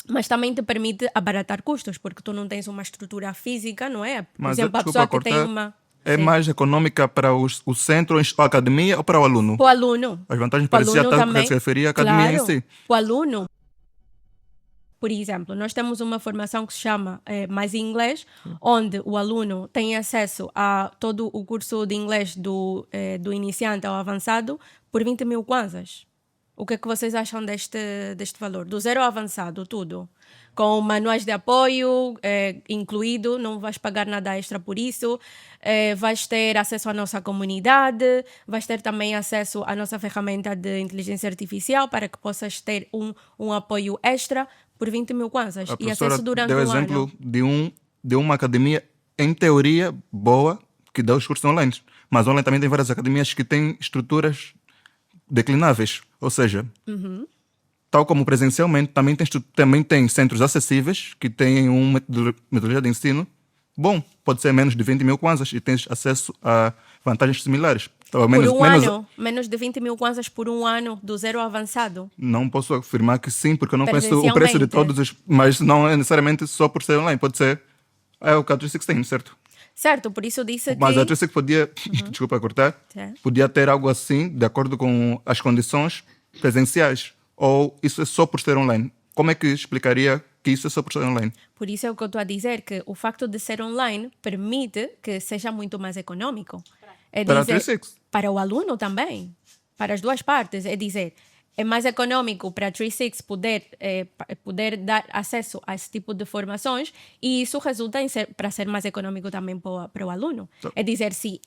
Mas também te permite abaratar custos, porque tu não tens uma estrutura física, não é? Por Mas, exemplo, a desculpa pessoa que tem cortar, uma... é Sim. mais econômica para o centro, a academia ou para o aluno? Para o aluno. As vantagens Para o pareciam aluno tanto que também. se referia à academia Claro, em si. para o aluno. Por exemplo, nós temos uma formação que se chama Mais Inglês, onde o aluno tem acesso a todo o curso de inglês do iniciante ao avançado por 20 mil kwanzas. O que é que vocês acham deste valor? Do zero ao avançado, tudo. Com manuais de apoio incluído, não vais pagar nada extra por isso. Vais ter acesso à nossa comunidade, vais ter também acesso à nossa ferramenta de inteligência artificial para que possas ter um apoio extra por 20 mil kwanzas. A E professora acesso durante deu um exemplo ano. de uma academia, em teoria, boa, que dá os cursos online. Mas online também tem várias academias que têm estruturas declináveis. Ou seja, tal como presencialmente, também tem centros acessíveis que têm uma metodologia de ensino bom. Pode ser menos de 20 mil kwanzas e tens acesso a vantagens similares. Ou Por um ano, menos de 20 mil kwanzas por um ano, do zero ao avançado. Não posso afirmar que sim, porque eu não conheço o preço de Presencialmente. todos os... Mas não é necessariamente só por ser online. Pode ser... É o que a 316, certo? Certo, por isso disse Mas que... a 316 podia... Desculpa cortar. Certo. Podia ter algo assim, de acordo com as condições presenciais. Ou isso é só por ser online? Como é que explicaria que isso é só por ser online? Por isso é o que eu estou a dizer, que o facto de ser online permite que seja muito mais econômico. É Para a dizer, 360. para o aluno também. Para as duas partes. É dizer, é mais econômico para a 36 poder dar acesso a esse tipo de formações e isso resulta para ser mais econômico também para o aluno. É dizer, se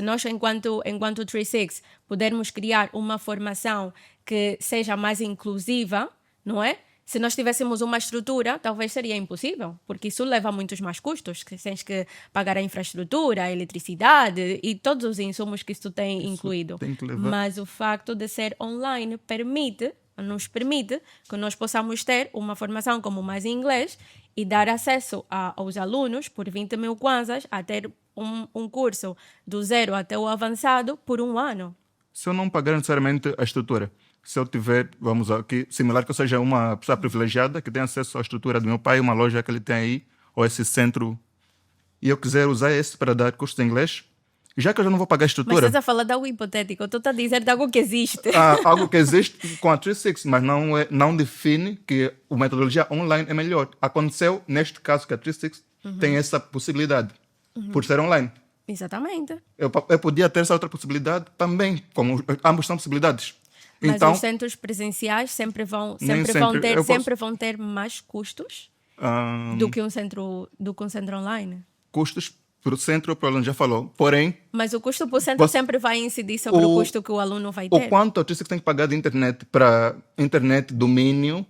nós, enquanto 36, pudermos criar uma formação que seja mais inclusiva, não é? Se nós tivéssemos uma estrutura, talvez seria impossível, porque isso leva a muitos mais custos, que tens que pagar a infraestrutura, a eletricidade e todos os insumos que isso tem incluído. tem que levar. Mas o facto de ser online nos permite que nós possamos ter uma formação como Mais Inglês e dar acesso aos alunos por 20 mil kwanzas a ter um curso do zero até o avançado por um ano. Se eu não pagar necessariamente a estrutura, se eu tiver, vamos aqui, similar que eu seja uma pessoa privilegiada que tem acesso à estrutura do meu pai, uma loja que ele tem aí, ou esse centro, e eu quiser usar esse para dar curso de inglês, já que eu já não vou pagar a Mas estrutura, estás a falar de algo hipotético, tu estás a dizer de algo que existe. algo que existe com a 360, mas não define que a metodologia online é melhor. Aconteceu, neste caso, que a 360 tem essa possibilidade, por ser online. Exatamente. Eu podia ter essa outra possibilidade também, como ambos são possibilidades. Mas Então, os centros presenciais sempre vão ter mais custos do que um centro online. custos para o centro ou para o aluno, já falou. Porém, Mas o custo para o centro sempre vai incidir sobre o custo que o aluno vai ter. o quanto a 360 tem que pagar de internet para internet, domínio,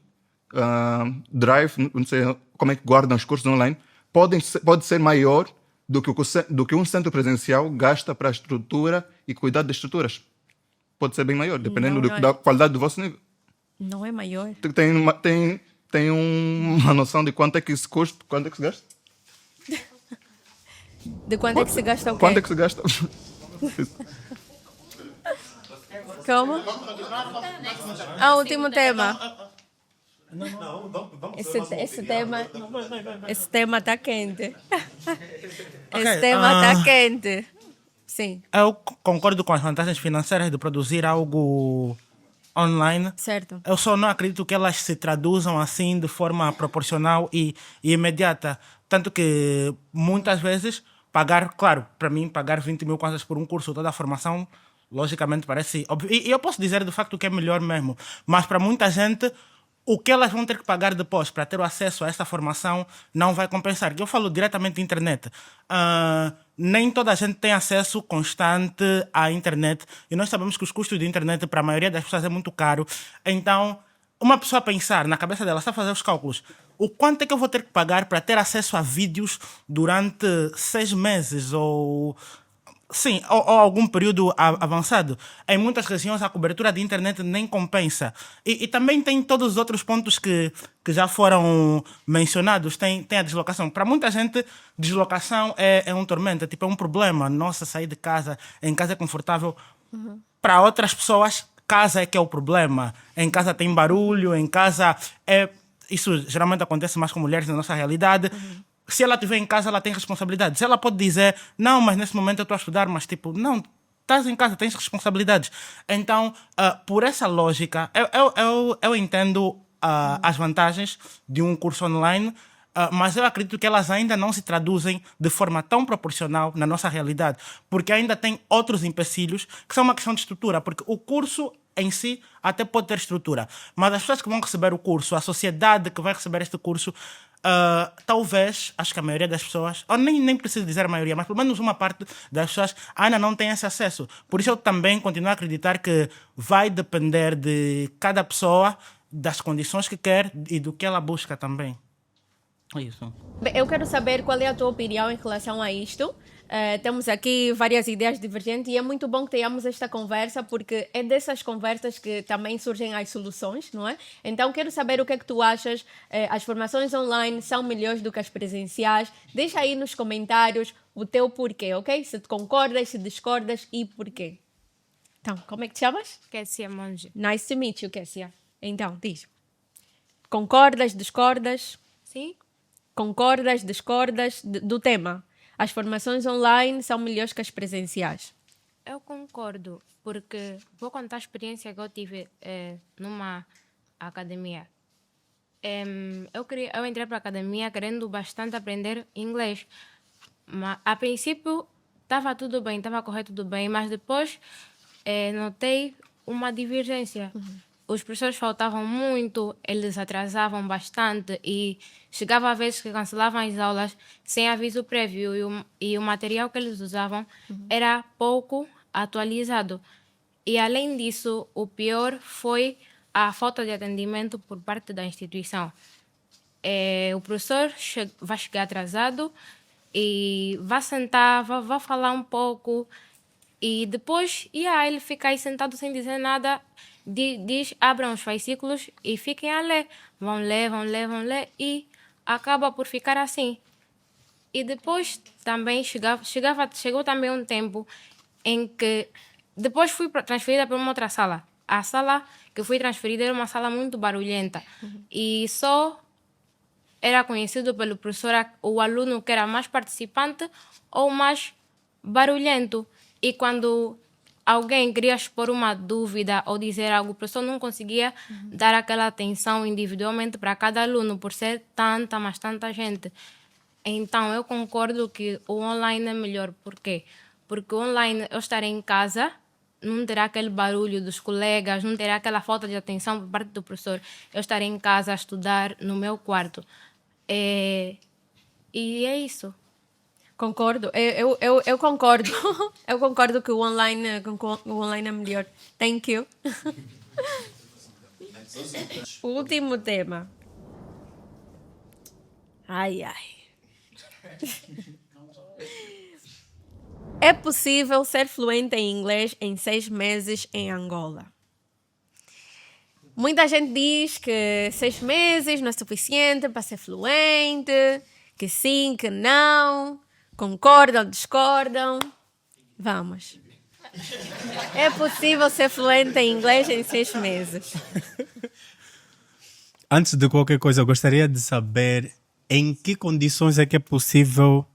drive, não sei como é que guardam os cursos online, pode ser maior do que um centro presencial gasta para a estrutura e cuidar das estruturas. Pode ser bem maior, dependendo Não é. da qualidade do vosso nível. Não é maior. Tem uma noção de quanto é que isso custa, quanto é que se gasta? De quanto é que se gasta o quê? Quanto é que se gasta? Como? Último tema. Esse tema está quente. Esse tema está quente. Sim, Eu concordo com as vantagens financeiras de produzir algo online. certo. Eu só não acredito que elas se traduzam assim de forma proporcional e imediata. Tanto que muitas vezes claro, para mim, pagar 20 mil kwanzas por um curso, toda a formação, logicamente parece óbvio. E eu posso dizer de facto que é melhor mesmo. Mas para muita gente, o que elas vão ter que pagar depois para ter o acesso a essa formação não vai compensar. Eu falo diretamente de internet. Nem toda a gente tem acesso constante à internet. E nós sabemos que os custos de internet para a maioria das pessoas é muito caro. Então, uma pessoa pensar na cabeça dela, está a fazer os cálculos. O quanto é que eu vou ter que pagar para ter acesso a vídeos durante 6 meses ou... Sim, ou algum período avançado. Em muitas regiões a cobertura de internet nem compensa. E também tem todos os outros pontos que já foram mencionados. Tem a deslocação. Para muita gente, deslocação é um tormento, é um problema. Nossa, sair de casa, em casa é confortável. Para outras pessoas, casa é que é o problema. Em casa tem barulho, em casa é... Isso geralmente acontece mais com mulheres na nossa realidade. Se ela estiver em casa, ela tem responsabilidade. Se ela pode dizer, não, mas nesse momento eu estou a estudar, mas tipo, não, estás em casa, tens responsabilidades. Então, por essa lógica, eu entendo as vantagens de um curso online, mas eu acredito que elas ainda não se traduzem de forma tão proporcional na nossa realidade, porque ainda tem outros empecilhos que são uma questão de estrutura, porque o curso em si até pode ter estrutura, mas as pessoas que vão receber o curso, a sociedade que vai receber este curso, talvez, acho que a maioria das pessoas, ou nem preciso dizer a maioria, mas pelo menos uma parte das pessoas ainda não tem esse acesso. Por isso eu também continuo a acreditar que vai depender de cada pessoa, das condições que quer e do que ela busca também. É isso. Bem, eu quero saber qual é a tua opinião em relação a isto. Temos aqui várias ideias divergentes e é muito bom que tenhamos esta conversa, porque é dessas conversas que também surgem as soluções, não é? Então quero saber o que é que tu achas. As formações online são melhores do que as presenciais? Deixa aí nos comentários o teu porquê, ok? Se concordas, se discordas e porquê. Então, como é que te chamas? Kessia Monge. Nice to meet you, Kessia. Então, diz. Concordas, discordas? Sim? Concordas, discordas do tema? As formações online são melhores que as presenciais? Eu concordo, porque vou contar a experiência que eu tive numa academia. Eu entrei para a academia querendo bastante aprender inglês. Mas, a princípio, estava tudo bem, estava a correr tudo bem, mas depois notei uma divergência. Os professores faltavam muito, eles atrasavam bastante e chegava a vezes que cancelavam as aulas sem aviso prévio e o material que eles usavam era pouco atualizado. E além disso, o pior foi a falta de atendimento por parte da instituição. O professor vai chegar atrasado e vai sentar, vai falar um pouco e depois ele fica aí sentado sem dizer nada. Diz, abram os fascículos e fiquem a ler. Vão ler e acaba por ficar assim. E depois também chegou também um tempo em que depois fui transferida para uma outra sala. A sala que fui transferida era uma sala muito barulhenta e só era conhecido pelo professor o aluno que era mais participante ou mais barulhento. E quando alguém queria expor uma dúvida ou dizer algo, o professor não conseguia dar aquela atenção individualmente para cada aluno, por ser tanta gente. Então, eu concordo que o online é melhor. Por quê? Porque o online, eu estarei em casa, não terá aquele barulho dos colegas, não terá aquela falta de atenção por parte do professor. Eu estarei em casa a estudar no meu quarto. E é isso. Concordo, eu concordo. Eu concordo que o online é melhor. Thank you. O último tema. Ai. É possível ser fluente em inglês em 6 meses em Angola? Muita gente diz que 6 meses não é suficiente para ser fluente, que sim, que não. Concordam, discordam? Vamos. É possível ser fluente em inglês em 6 meses? Antes de qualquer coisa, eu gostaria de saber em que condições é que é possível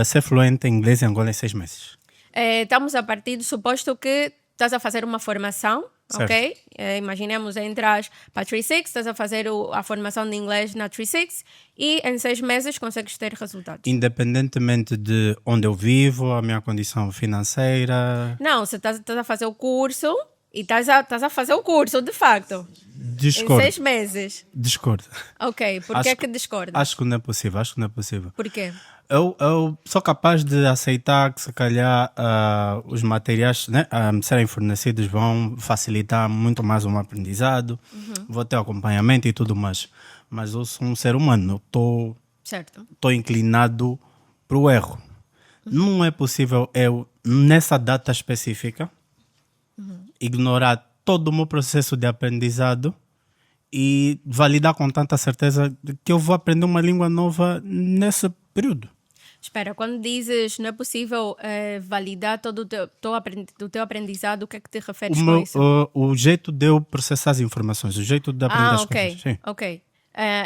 ser fluente em inglês em Angola em 6 meses. Estamos a partir do suposto que estás a fazer uma formação, certo. Ok? Imaginemos, entras para a 36, estás a fazer a formação de inglês na 36 e em 6 meses consegues ter resultados. Independentemente de onde eu vivo, a minha condição financeira... Não, você estás a fazer o curso e estás a fazer o curso, de facto. Discordo. Em 6 meses. Discordo. Ok, por que é que discordas? Acho que não é possível, Por quê? Eu sou capaz de aceitar que se calhar os materiais, né, serem fornecidos vão facilitar muito mais o meu aprendizado, vou ter acompanhamento e tudo mais. Mas eu sou um ser humano, estou inclinado para o erro. Não é possível eu, nessa data específica, ignorar todo o meu processo de aprendizado e validar com tanta certeza que eu vou aprender uma língua nova nesse período. Espera, quando dizes não é possível validar todo o teu aprendizado, o que é que te referes com isso? O jeito de eu processar as informações, o jeito de aprender as ok, coisas. Sim. ok.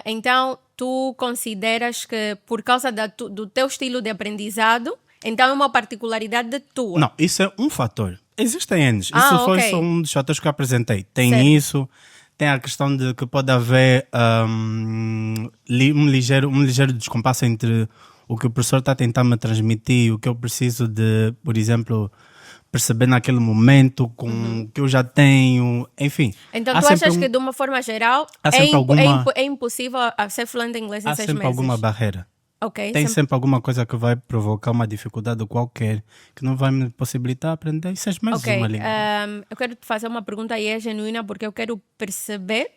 Então, tu consideras que por causa do teu estilo de aprendizado, então é uma particularidade tua? Não, isso é um fator. Existem N. Isso foi ok. só um dos fatores que eu apresentei. Tem Certo. isso, tem a questão de que pode haver um ligeiro descompasso entre o que o professor está a tentar me transmitir e o que eu preciso de, por exemplo, perceber naquele momento com o que eu já tenho, enfim. Então, há tu sempre achas que de uma forma geral há sempre é impossível ser fluente em inglês em há 6 sempre meses? alguma barreira. Ok, Tem sempre alguma coisa que vai provocar uma dificuldade qualquer que não vai me possibilitar aprender em 6 meses Ok, uma língua. eu quero te fazer uma pergunta e é genuína porque eu quero perceber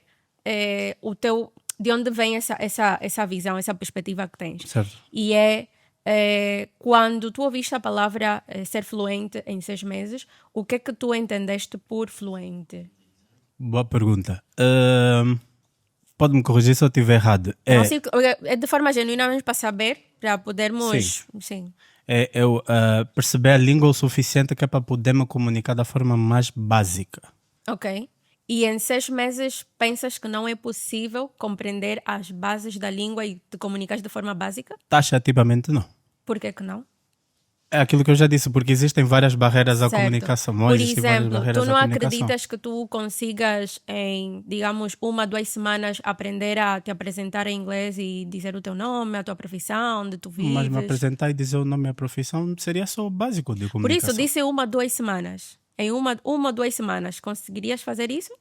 de onde vem essa visão, essa perspectiva que tens. Certo. E quando tu ouviste a palavra ser fluente em 6 meses, o que é que tu entendeste por fluente? Boa pergunta. Pode-me corrigir se eu estiver errado. Não, sim, é de forma genuína mesmo para saber, para podermos... Sim. É eu perceber a língua o suficiente que é para poder me comunicar da forma mais básica. Ok. E em 6 meses pensas que não é possível compreender as bases da língua e te comunicar de forma básica? Taxativamente não. Por que não? É aquilo que eu já disse, porque existem várias barreiras à Certo. comunicação. Por Existem várias exemplo, barreiras tu não à comunicação. acreditas que tu consigas em, digamos, 1, 2 semanas aprender a te apresentar em inglês e dizer o teu nome, a tua profissão, onde tu vives? Mas me apresentar e dizer o nome e a profissão seria só o básico de Por comunicação. isso, disse 1, 2 semanas. Em uma ou 2 semanas, conseguirias fazer isso?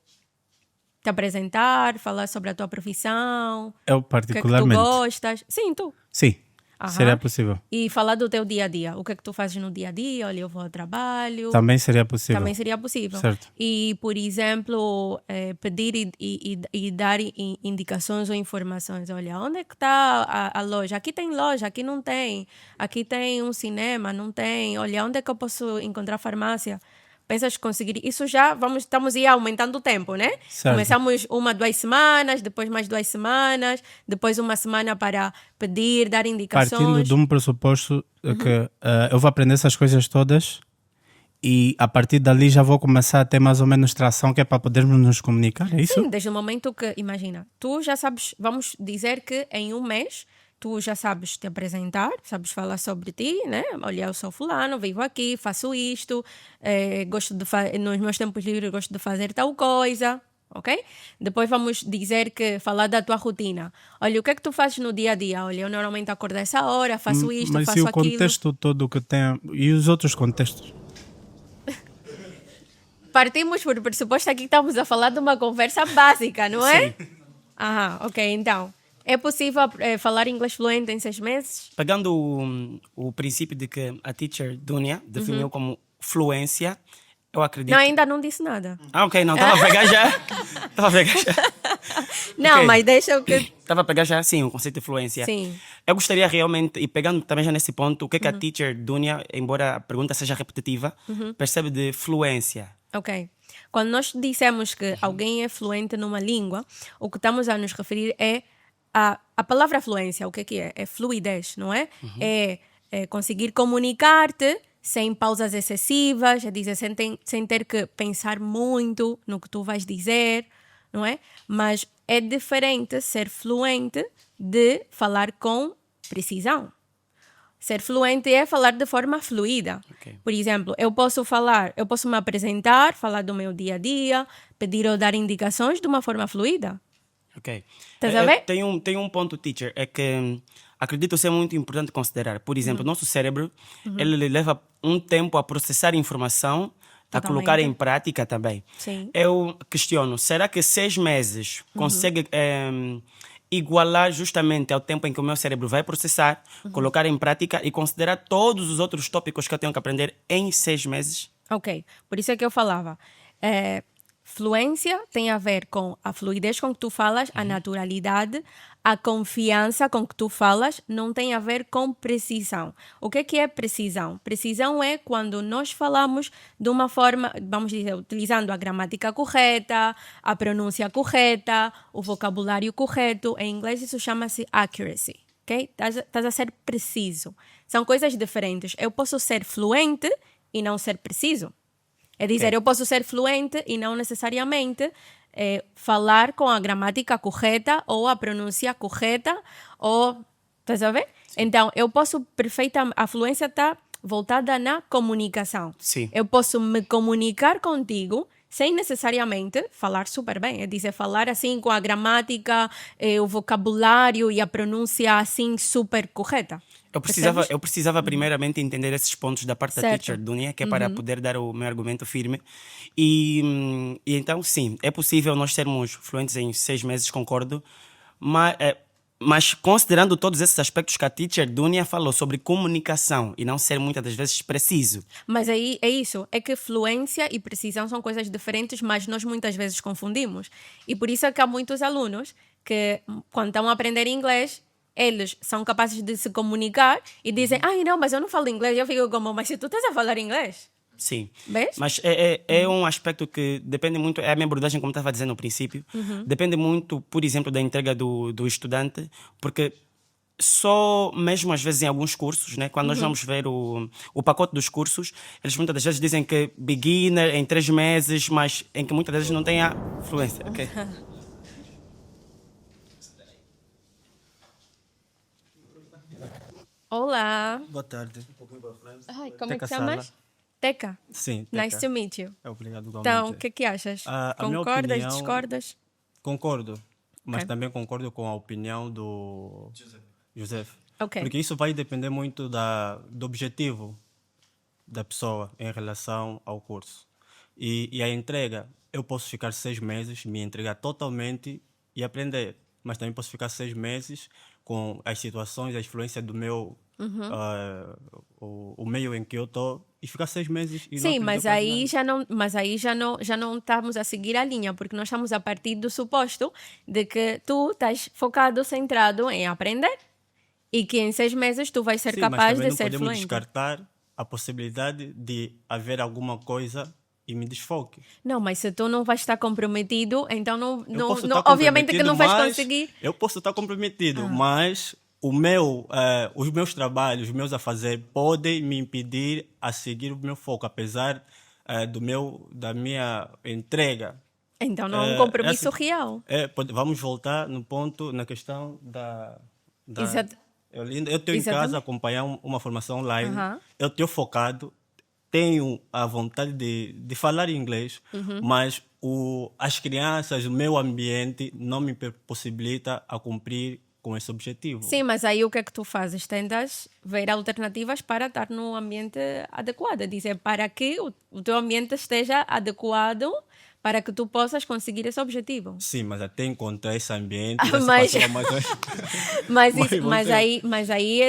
Te apresentar, falar sobre a tua profissão, Eu o que é que tu particularmente. gostas? Sim, tu. Sim, Aham. seria possível. E falar do teu dia a dia. O que é que tu fazes no dia a dia? Olha, eu vou ao trabalho. Também seria possível. Também seria possível. Certo. E, por exemplo, pedir e dar indicações ou informações. Olha, onde é que está a loja? Aqui tem loja, aqui não tem. Aqui tem um cinema, não tem. Olha, onde é que eu posso encontrar farmácia? Pensas conseguir? Isso já estamos aí aumentando o tempo, né? Certo. Começamos 1, 2 semanas, depois mais 2 semanas, depois 1 semana para pedir, dar indicações. Partindo de um pressuposto que eu vou aprender essas coisas todas e a partir dali já vou começar a ter mais ou menos tração que é para podermos nos comunicar, é isso? Sim, desde o momento que, imagina, tu já sabes, vamos dizer que em 1 mês tu já sabes te apresentar, sabes falar sobre ti, né? Olha, eu sou fulano, vivo aqui, faço isto, gosto de nos meus tempos livres gosto de fazer tal coisa, ok? Depois vamos dizer que falar da tua rotina. Olha, o que é que tu fazes no dia a dia? Olha, eu normalmente acordo a essa hora, faço isto, Mas faço e o aquilo. contexto todo que tem e os outros contextos? Partimos por pressuposto aqui que estamos a falar de uma conversa básica, não é? Sim. Ok, então. É possível falar inglês fluente em 6 meses? Pegando o princípio de que a teacher Dunia definiu como fluência, eu acredito... Não, ainda não disse nada. Ok, não, estava a pegar já. Estava a pegar já. Não, Ok. mas deixa eu que... Estava a pegar já, sim, o conceito de fluência. Sim. Eu gostaria realmente, e pegando também já nesse ponto, o que é que a teacher Dunia, embora a pergunta seja repetitiva, percebe de fluência? Ok. Quando nós dissemos que alguém é fluente numa língua, o que estamos a nos referir é a palavra fluência. O que é? É fluidez, não é? É conseguir comunicar-te sem pausas excessivas, é dizer, sem ter que pensar muito no que tu vais dizer, não é? Mas é diferente ser fluente de falar com precisão. Ser fluente é falar de forma fluida. Ok. Por exemplo, eu posso me apresentar, falar do meu dia a dia, pedir ou dar indicações de uma forma fluida. Ok. Estás a ver? Tem um ponto, teacher, é que acredito ser muito importante considerar. Por exemplo, nosso cérebro, ele leva um tempo a processar informação, a Totalmente. colocar em prática também. Sim. Eu questiono, será que 6 meses consegue igualar justamente ao tempo em que o meu cérebro vai processar, colocar em prática e considerar todos os outros tópicos que eu tenho que aprender em 6 meses? Ok. Por isso é que eu falava. Fluência tem a ver com a fluidez com que tu falas, a naturalidade, a confiança com que tu falas, não tem a ver com precisão. O que é precisão? Precisão é quando nós falamos de uma forma, vamos dizer, utilizando a gramática correta, a pronúncia correta, o vocabulário correto. Em inglês isso chama-se accuracy. Okay? Estás a ser preciso. São coisas diferentes. Eu posso ser fluente e não ser preciso. É dizer, eu posso ser fluente e não necessariamente falar com a gramática correta ou a pronúncia correta, ou... Estás a ver? Então, eu posso perfeitamente... A fluência está voltada na comunicação. Sim. Eu posso me comunicar contigo sem necessariamente falar super bem. É dizer, falar assim com a gramática, o vocabulário e a pronúncia assim super correta. Eu precisava primeiramente entender esses pontos da parte da Certo. teacher Dunia, que é para poder dar o meu argumento firme. E então, sim, é possível nós sermos fluentes em 6 meses, concordo, mas considerando todos esses aspectos que a teacher Dunia falou sobre comunicação e não ser muitas das vezes preciso. Mas aí é isso, é que fluência e precisão são coisas diferentes, mas nós muitas vezes confundimos. E por isso é que há muitos alunos que, quando estão a aprender inglês, eles são capazes de se comunicar e dizem, ai não, mas eu não falo inglês. Eu fico como, mas se tu estás a falar inglês? Sim, Vês? mas é um aspecto que depende muito, é a minha abordagem, como estava a dizer no princípio, depende muito, por exemplo, da entrega do estudante, porque só mesmo às vezes em alguns cursos, né, quando nós vamos ver o pacote dos cursos, eles muitas das vezes dizem que beginner em 3 meses, mas em que muitas vezes não tem a fluência. Okay? Olá. Boa tarde. Ai, como é que Teca chamas? Sala. Teca. Sim, Nice Teca. to meet you. Obrigado, Então, igualmente. o que achas? A minha Concordas, opinião- discordas? Concordo, mas Ok. também concordo com a opinião do José. Ok. Porque isso vai depender muito do objetivo da pessoa em relação ao curso. E a entrega, eu posso ficar 6 meses, me entregar totalmente e aprender. Mas também posso ficar 6 meses com as situações, a influência do meu... o meio em que eu estou e ficar 6 meses e não Sim, aprender mas quase aí, nada. já não estamos a seguir a linha, porque nós estamos a partir do suposto de que tu estás focado, centrado em aprender e que em 6 meses tu vais ser Sim, mas capaz também de não ser podemos fluente. descartar a possibilidade de haver alguma coisa e me desfoque. Não, mas se tu não vais estar comprometido, então Eu posso estar obviamente que não vais comprometido, conseguir. mas eu posso estar comprometido, Ah. mas os meus trabalhos, os meus afazeres podem me impedir a seguir o meu foco, apesar da minha entrega. Então não é um compromisso essa- real. Vamos voltar no ponto, na questão da Exato. eu estou em Exatamente. casa a acompanhar uma formação online, Aham. eu estou focado, tenho a vontade de falar inglês, mas as crianças, o meu ambiente não me possibilita a cumprir com esse objetivo. Sim, mas aí o que é que tu fazes? Tentas ver alternativas para estar no ambiente adequado. Dizer, para que o teu ambiente esteja adequado para que tu possas conseguir esse objetivo. Sim, mas até encontrar esse ambiente, Mas- essa passou Mas aí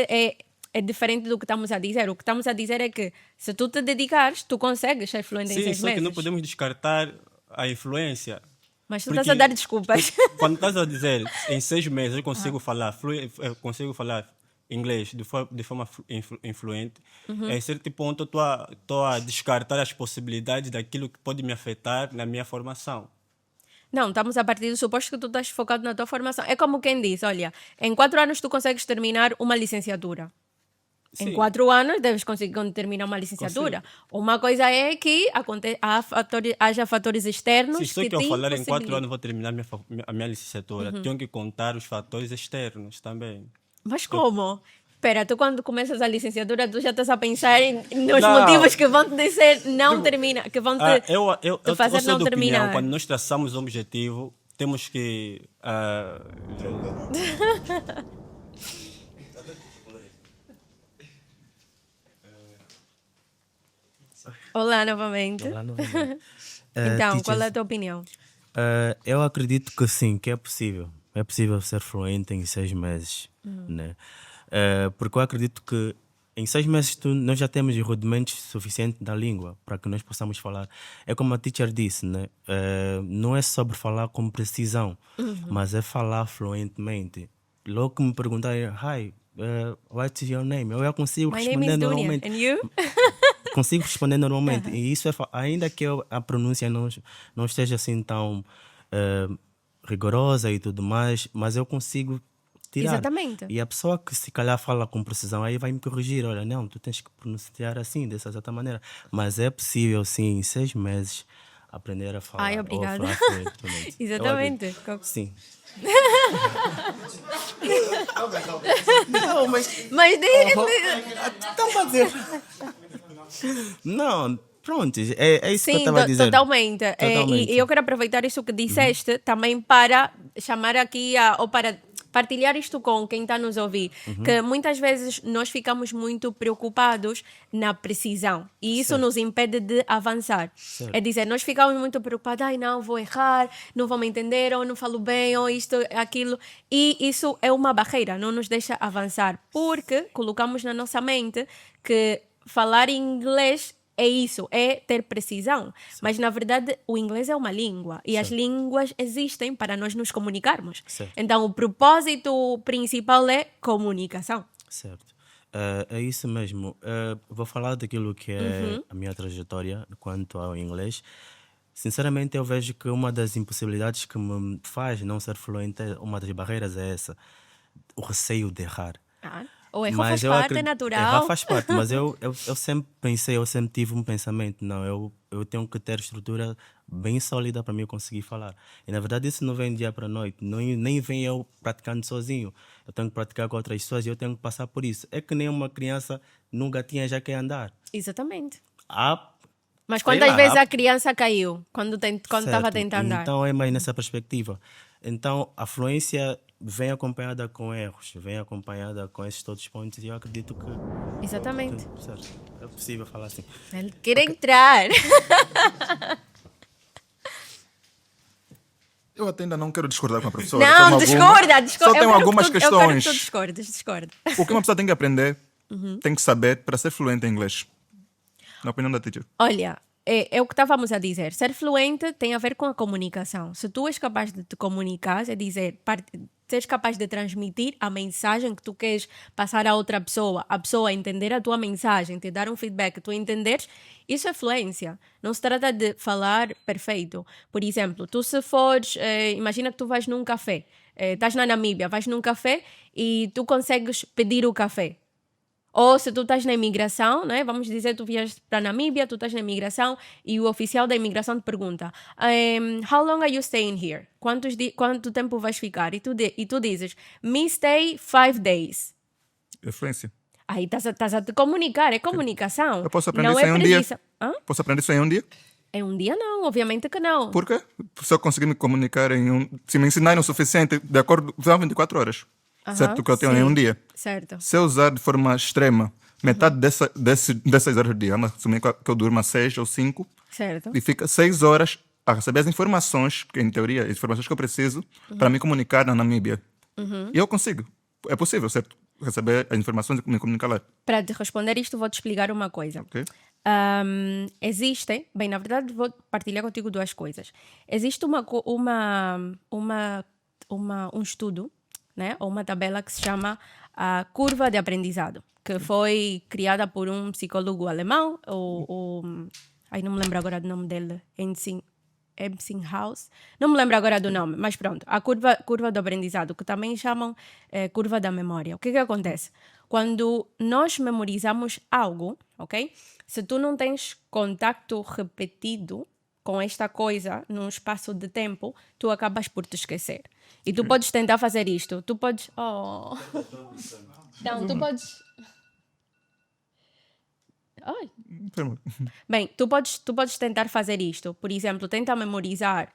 é diferente do que estamos a dizer. O que estamos a dizer é que se tu te dedicares, tu consegues ser fluente em Sim, 6 só meses. que não podemos descartar a influência. Mas tu Porque estás a dar desculpas. Quando estás a dizer em 6 meses eu consigo falar inglês de forma influente, em certo ponto estou a descartar as possibilidades daquilo que pode me afetar na minha formação. Não, estamos a partir do suposto que tu estás focado na tua formação. É como quem diz, olha, em 4 anos tu consegues terminar uma licenciatura. Em Sim. 4 anos deves conseguir terminar uma licenciatura. Uma coisa é que haja fatores externos Se só que que eu te falar em 4 possibilitem. anos vou terminar a minha licenciatura, tenho que contar os fatores externos também. Mas como? Espera, tu quando começas a licenciatura, tu já estás a pensar nos Não. motivos que vão te dizer não termina, que vão te, te fazer sou não da opinião, terminar. quando nós traçamos um objetivo, temos que... Olá novamente. Olá, novamente. Então, qual é a teachers, tua opinião? eu acredito que sim, que é possível. É possível ser fluente em 6 meses. Né? Porque eu acredito que em 6 meses nós já temos os rudimentos suficientes da língua para que nós possamos falar. É como a teacher disse, né? Não é sobre falar com precisão, mas é falar fluentemente. Logo que me perguntarem, hi, what's your name? Eu já consigo My name responder is Dunia. normalmente. And you? Consigo responder normalmente. E isso ainda que a pronúncia não esteja assim tão rigorosa e tudo mais, mas eu consigo tirar. Exatamente. E a pessoa que se calhar fala com precisão aí vai me corrigir. Olha, não, tu tens que pronunciar assim, dessa exata maneira. Mas é possível, sim, em 6 meses, aprender a falar. Ai, ou obrigada. falar fluentemente. Eu Exatamente. acredito. Sim. Não, mas. Mas Estão a dizer. Não, pronto, é isso que eu sim, estava a dizer. totalmente. Totalmente. E eu quero aproveitar isso que disseste também para chamar aqui ou para partilhar isto com quem está a nos ouvir, que muitas vezes nós ficamos muito preocupados na precisão e isso nos impede de avançar. Certo. É dizer, nós ficamos muito preocupados, ai não, vou errar, não vão me entender, ou não falo bem, ou isto, aquilo, e isso é uma barreira, não nos deixa avançar, porque colocamos na nossa mente que falar inglês é isso, é ter precisão. Mas, na verdade, o inglês é uma língua. E as línguas existem para nós nos comunicarmos. Certo. Então, o propósito principal é comunicação. Certo. É isso mesmo. Vou falar daquilo que é a minha trajetória quanto ao inglês. Sinceramente, eu vejo que uma das impossibilidades que me faz não ser fluente, uma das barreiras é essa. O receio de errar. O erro faz parte, é natural. Errar faz parte, mas eu sempre pensei, eu sempre tive um pensamento, não, eu tenho que ter estrutura bem sólida para mim conseguir falar. E na verdade isso não vem de dia para noite, nem vem eu praticando sozinho. Eu tenho que praticar com outras pessoas e eu tenho que passar por isso. É que nem uma criança nunca tinha já quer andar. Exatamente. Há Mas sei quantas lá, vezes a criança caiu quando estava certo. a tentar andar? Então é mais nessa perspectiva. Então a fluência vem acompanhada com erros, vem acompanhada com esses todos os pontos e eu acredito que Exatamente. certo, é possível falar assim. Ele quer entrar. Eu até ainda não quero discordar com a professora. Não, discorda. Só tenho algumas Eu quero que questões. tu discorda. O que uma pessoa tem que aprender, tem que saber para ser fluente em inglês. Na opinião da teacher. Olha, é o que estávamos a dizer. Ser fluente tem a ver com a comunicação. Se tu és capaz de te comunicar, é dizer, seres capaz de transmitir a mensagem que tu queres passar a outra pessoa, a pessoa entender a tua mensagem, te dar um feedback, tu entenderes, isso é fluência. Não se trata de falar perfeito. Por exemplo, tu se fores, imagina que tu vais num café, estás na Namíbia, vais num café e tu consegues pedir o café. Ou se tu estás na imigração, né? Vamos dizer, tu viajas para a Namíbia, tu estás na imigração e o oficial da imigração te pergunta how long are you staying here? Quanto tempo vais ficar? E tu dizes, me stay 5 days. É fluência. Aí estás a te comunicar, é comunicação. Eu posso aprender não isso é em um preguiça. dia? Hã? Posso aprender isso em um dia? É um dia não, obviamente que não. Por quê? Se eu conseguir me comunicar se me ensinarem o suficiente, de acordo, são 24 horas. Certo? Que eu tenho em um dia. Certo. Se eu usar de forma extrema metade dessas horas do dia, vamos assumir que eu durma 6 ou 5, Certo. e fica 6 horas a receber as informações, que em teoria, as informações que eu preciso para me comunicar na Namíbia. E eu consigo. É possível, certo? Receber as informações e me comunicar lá. Para te responder isto, vou-te explicar uma coisa. Ok? Existem, bem, na verdade vou partilhar contigo duas coisas. Existe um estudo, né, ou uma tabela que se chama a curva de aprendizado, que foi criada por um psicólogo alemão, não me lembro agora do nome dele, Ebbinghaus, não me lembro agora do nome, mas pronto, a curva do aprendizado, que também chamam curva da memória. O que acontece? Quando nós memorizamos algo, ok? Se tu não tens contacto repetido com esta coisa num espaço de tempo, tu acabas por te esquecer. E tu podes tentar fazer isto. Tu podes... Oh. Não, tu podes... Ai. Bem, tu podes tentar fazer isto. Por exemplo, tenta memorizar,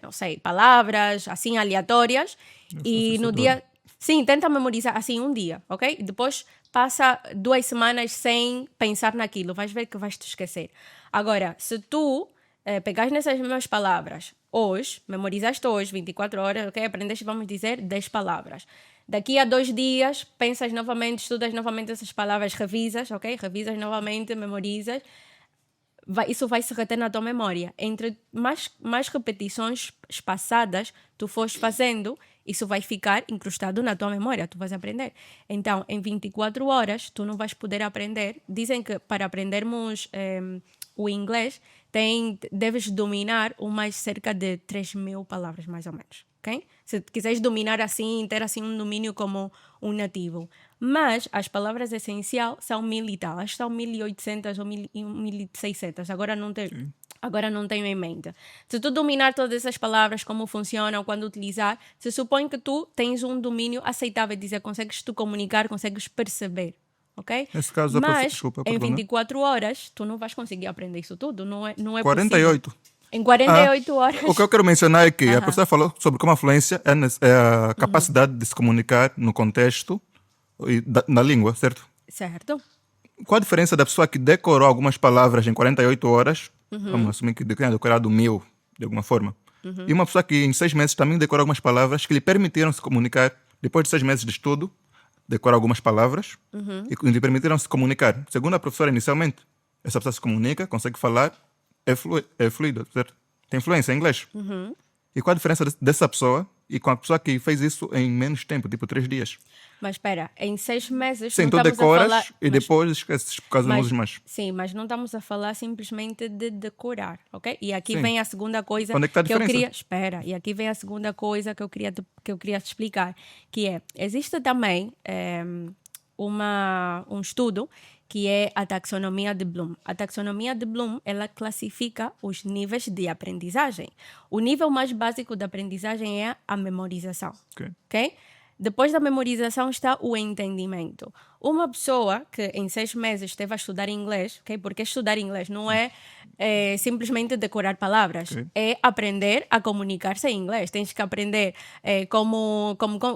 não sei, palavras assim aleatórias e no dia... Sim, tenta memorizar assim um dia, ok? E depois passa 2 semanas sem pensar naquilo. Vais ver que vais te esquecer. Agora, se tu pegares nessas mesmas palavras hoje, memorizaste hoje 24 horas, ok? Aprendeste, vamos dizer, 10 palavras. Daqui a 2 dias, pensas novamente, estudas novamente essas palavras, revisas, ok? Revisas novamente, memorizas. Isso vai se reter na tua memória. Entre mais repetições espaçadas tu fores fazendo, isso vai ficar incrustado na tua memória, tu vais aprender. Então, em 24 horas, tu não vais poder aprender. Dizem que para aprendermos o inglês, deves dominar umas cerca de 3.000 palavras, mais ou menos. ok? Se quiseres dominar assim, ter assim um domínio como um nativo. Mas as palavras essenciais são 1000 e tal, acho que são 1800 ou 1600, agora não tenho em mente. Se tu dominar todas essas palavras, como funcionam, quando utilizar, se supõe que tu tens um domínio aceitável, dizer, consegues te comunicar, consegues perceber, ok? Nesse caso, mas desculpa, em perdona. 24 horas, tu não vais conseguir aprender isso tudo, não é 48. possível. Em 48 horas. O que eu quero mencionar é que a professora falou sobre como a fluência é a capacidade de se comunicar no contexto e na língua, certo? Certo. Qual a diferença da pessoa que decorou algumas palavras em 48 horas, vamos assumir que tenha decorado 1000 de alguma forma, e uma pessoa que em 6 meses também decorou algumas palavras que lhe permitiram se comunicar, depois de 6 meses de estudo, decorou algumas palavras e que lhe permitiram se comunicar. Segundo a professora inicialmente, essa pessoa se comunica, consegue falar, é fluido, certo? Tem fluência em inglês. E qual a diferença dessa pessoa e com a pessoa que fez isso em menos tempo, tipo 3 dias? Mas espera, em 6 meses Sim, não tu estamos decoras a falar... e depois esqueces por causa não usas mais. Sim, mas não estamos a falar simplesmente de decorar, ok? E aqui Sim. vem a segunda coisa Onde é que está a que eu diferença? queria... Espera, e aqui vem a segunda coisa que eu queria te explicar, que é, existe também um estudo que é a taxonomia de Bloom. A taxonomia de Bloom, ela classifica os níveis de aprendizagem. O nível mais básico da aprendizagem é a memorização, ok? Depois da memorização está o entendimento. Uma pessoa que em 6 meses esteve a estudar inglês, okay? Porque estudar inglês não é simplesmente decorar palavras, é aprender a comunicar-se em inglês. Tens que aprender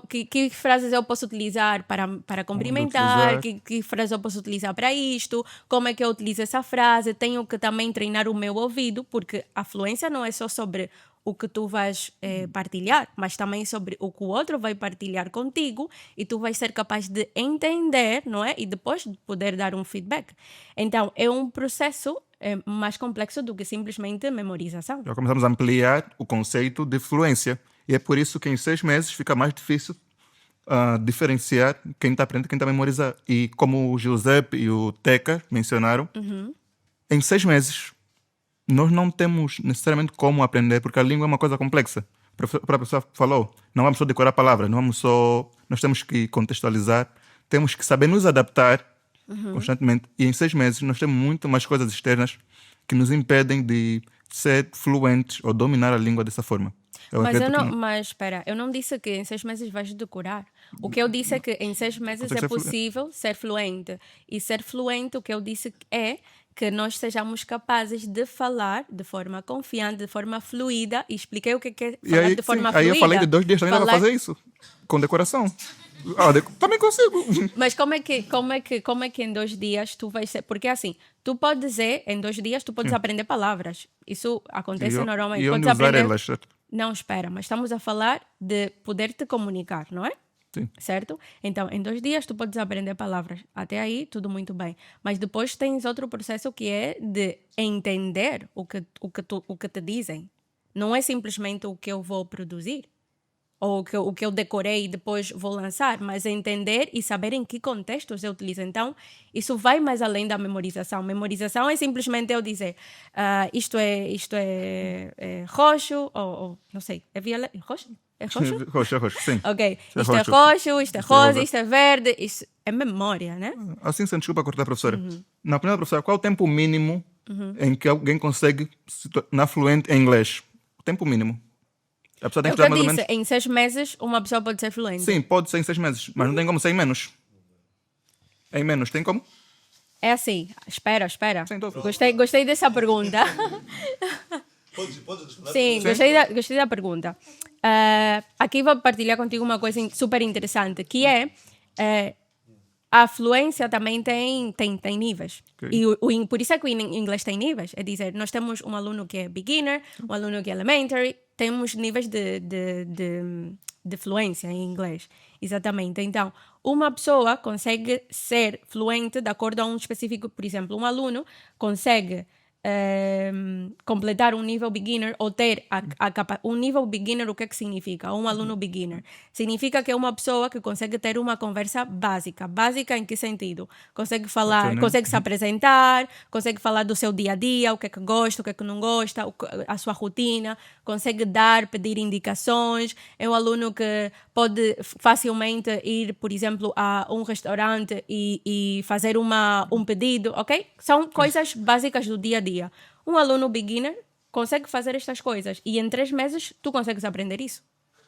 que frases eu posso utilizar para cumprimentar, que frases eu posso utilizar para isto, como é que eu utilizo essa frase. Tenho que também treinar o meu ouvido, porque a fluência não é só sobre o que tu vais partilhar, mas também sobre o que o outro vai partilhar contigo e tu vais ser capaz de entender, não é? E depois poder dar um feedback. Então, é um processo mais complexo do que simplesmente memorização. Já começamos a ampliar o conceito de fluência. E é por isso que em 6 meses fica mais difícil diferenciar quem está aprendendo e quem está a memorizar. E como o Giuseppe e o Teca mencionaram, em 6 meses nós não temos necessariamente como aprender, porque a língua é uma coisa complexa. A professora falou, não vamos só decorar palavras, nós temos que contextualizar, temos que saber nos adaptar constantemente. E em 6 meses nós temos muito mais coisas externas que nos impedem de ser fluentes ou dominar a língua dessa forma. Mas espera, eu não disse que em 6 meses vais decorar. O que eu disse é que em 6 meses é possível ser fluente. E ser fluente, o que eu disse é que nós sejamos capazes de falar de forma confiante, de forma fluida, e expliquei o que é falar de forma fluida. Aí eu falei de 2 dias também dá para fazer isso, com decoração. Também consigo. Mas como é que em 2 dias tu vais ser... Porque assim, tu podes dizer, em 2 dias tu podes aprender palavras. Isso acontece normalmente. E eu podes usar aprender... elas, certo? Não, espera, mas estamos a falar de poder te comunicar, não é? Sim. Certo? Então, em 2 dias tu podes aprender palavras. Até aí, tudo muito bem. Mas depois tens outro processo que é de entender o que te dizem. Não é simplesmente o que eu vou produzir. Ou o que eu decorei e depois vou lançar. Mas entender e saber em que contextos eu utilizo. Então, isso vai mais além da memorização. Memorização é simplesmente eu dizer isto é roxo, ou não sei, é violeta? Roxo? É roxo? Roxo, sim. Ok, isto é roxo, isto é rosa, isto é verde, isso é memória, né? Assim, sem desculpa cortar a professora. Na opinião da professora, qual é o tempo mínimo em que alguém consegue se tornar fluente em inglês? O tempo mínimo. A pessoa tem que estudar mais ou menos... em 6 meses uma pessoa pode ser fluente. Sim, pode ser em 6 meses, mas não tem como ser em menos. Em menos, tem como? É assim, espera. Sim, Gostei dessa pergunta. Sim, gostei da pergunta. Aqui vou partilhar contigo uma coisa super interessante, que é a fluência também tem níveis. E por isso é que o inglês tem níveis. É dizer, nós temos um aluno que é beginner, um aluno que é elementary, temos níveis de fluência em inglês. Exatamente. Então, uma pessoa consegue ser fluente de acordo a um específico, por exemplo, um aluno consegue completar um nível beginner ou ter um nível beginner, o que é que significa? Um aluno beginner. Significa que é uma pessoa que consegue ter uma conversa básica. Básica em que sentido? Consegue falar, Ok, né? consegue se apresentar, consegue falar do seu dia a dia, o que é que gosta, o que é que não gosta, a sua rotina, consegue pedir indicações. É um aluno que pode facilmente ir, por exemplo, a um restaurante e fazer um pedido, ok? São coisas básicas do dia a dia. Um aluno beginner consegue fazer estas coisas e em 3 meses tu consegues aprender isso.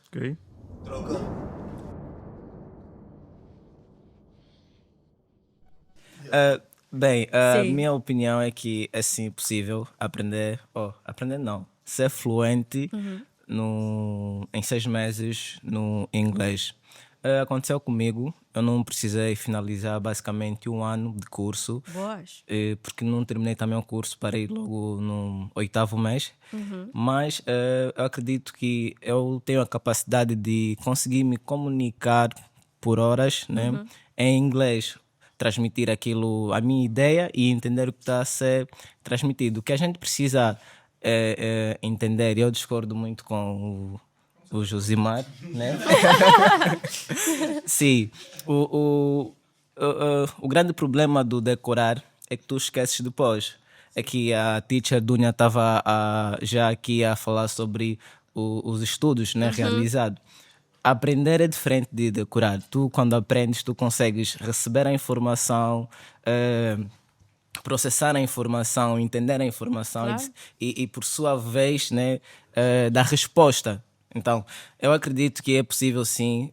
Ok. Bem, a Sim. minha opinião é que é sim possível aprender não, ser fluente em 6 meses no inglês. Aconteceu comigo, eu não precisei finalizar basicamente 1 ano de curso, Boas. porque não terminei também o curso, parei logo no 8º mês, mas eu acredito que eu tenho a capacidade de conseguir me comunicar por horas, né, em inglês, transmitir aquilo, a minha ideia e entender o que está a ser transmitido. O que a gente precisa entender, e eu discordo muito com o Josimar, né? Sim, o grande problema do decorar é que tu esqueces depois. É que a teacher Dunia estava já aqui a falar sobre os estudos, né, realizados. Aprender é diferente de decorar. Tu, quando aprendes, tu consegues receber a informação, processar a informação, entender a informação Claro. e por sua vez, né, dar resposta. Então, eu acredito que é possível sim,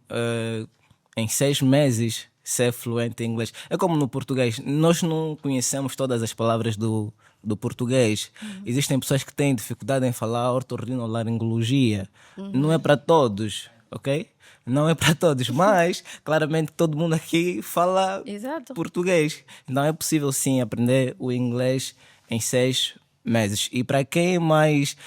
em 6 meses, ser fluente em inglês. É como no português. Nós não conhecemos todas as palavras do português. Existem pessoas que têm dificuldade em falar otorrinolaringologia. Não é para todos, ok? Não é para todos, mas claramente todo mundo aqui fala Exato. português. Então é possível sim aprender o inglês em 6 meses. E para quem mais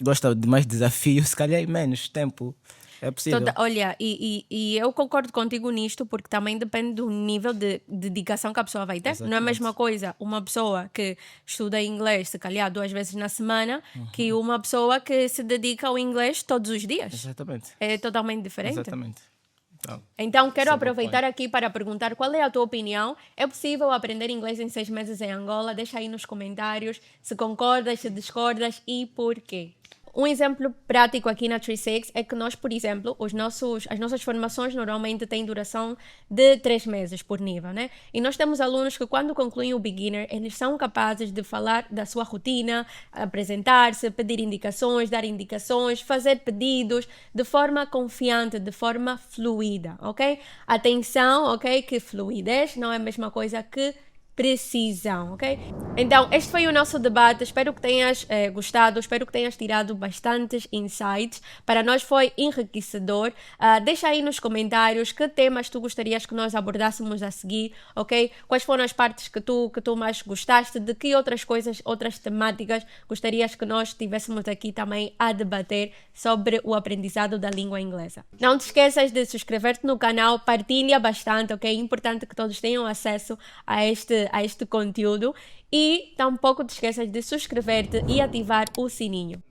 gosta de mais desafios, se calhar em menos tempo. É possível. Olha, e eu concordo contigo nisto, porque também depende do nível de dedicação que a pessoa vai ter. Não é a mesma coisa uma pessoa que estuda inglês, se calhar 2 vezes na semana, que uma pessoa que se dedica ao inglês todos os dias. Exatamente. É totalmente diferente. Exatamente. Então, quero Esse é o aproveitar ponto. aqui para perguntar qual é a tua opinião. É possível aprender inglês em 6 meses em Angola? Deixa aí nos comentários se concordas, se discordas e porquê. Um exemplo prático aqui na 36 é que nós, por exemplo, as nossas formações normalmente têm duração de 3 meses por nível, né? E nós temos alunos que quando concluem o beginner, eles são capazes de falar da sua rotina, apresentar-se, pedir indicações, dar indicações, fazer pedidos de forma confiante, de forma fluida, ok? Atenção, ok? Que fluidez não é a mesma coisa que precisão, ok? Então, este foi o nosso debate. Espero que tenhas gostado, espero que tenhas tirado bastantes insights. Para nós foi enriquecedor. Deixa aí nos comentários que temas tu gostarias que nós abordássemos a seguir, ok? Quais foram as partes que tu mais gostaste, de que outras coisas, outras temáticas gostarias que nós tivéssemos aqui também a debater sobre o aprendizado da língua inglesa. Não te esqueças de se inscrever-te no canal, partilha bastante, ok? É importante que todos tenham acesso a este conteúdo e tampouco te esqueças de subscrever-te e ativar o sininho.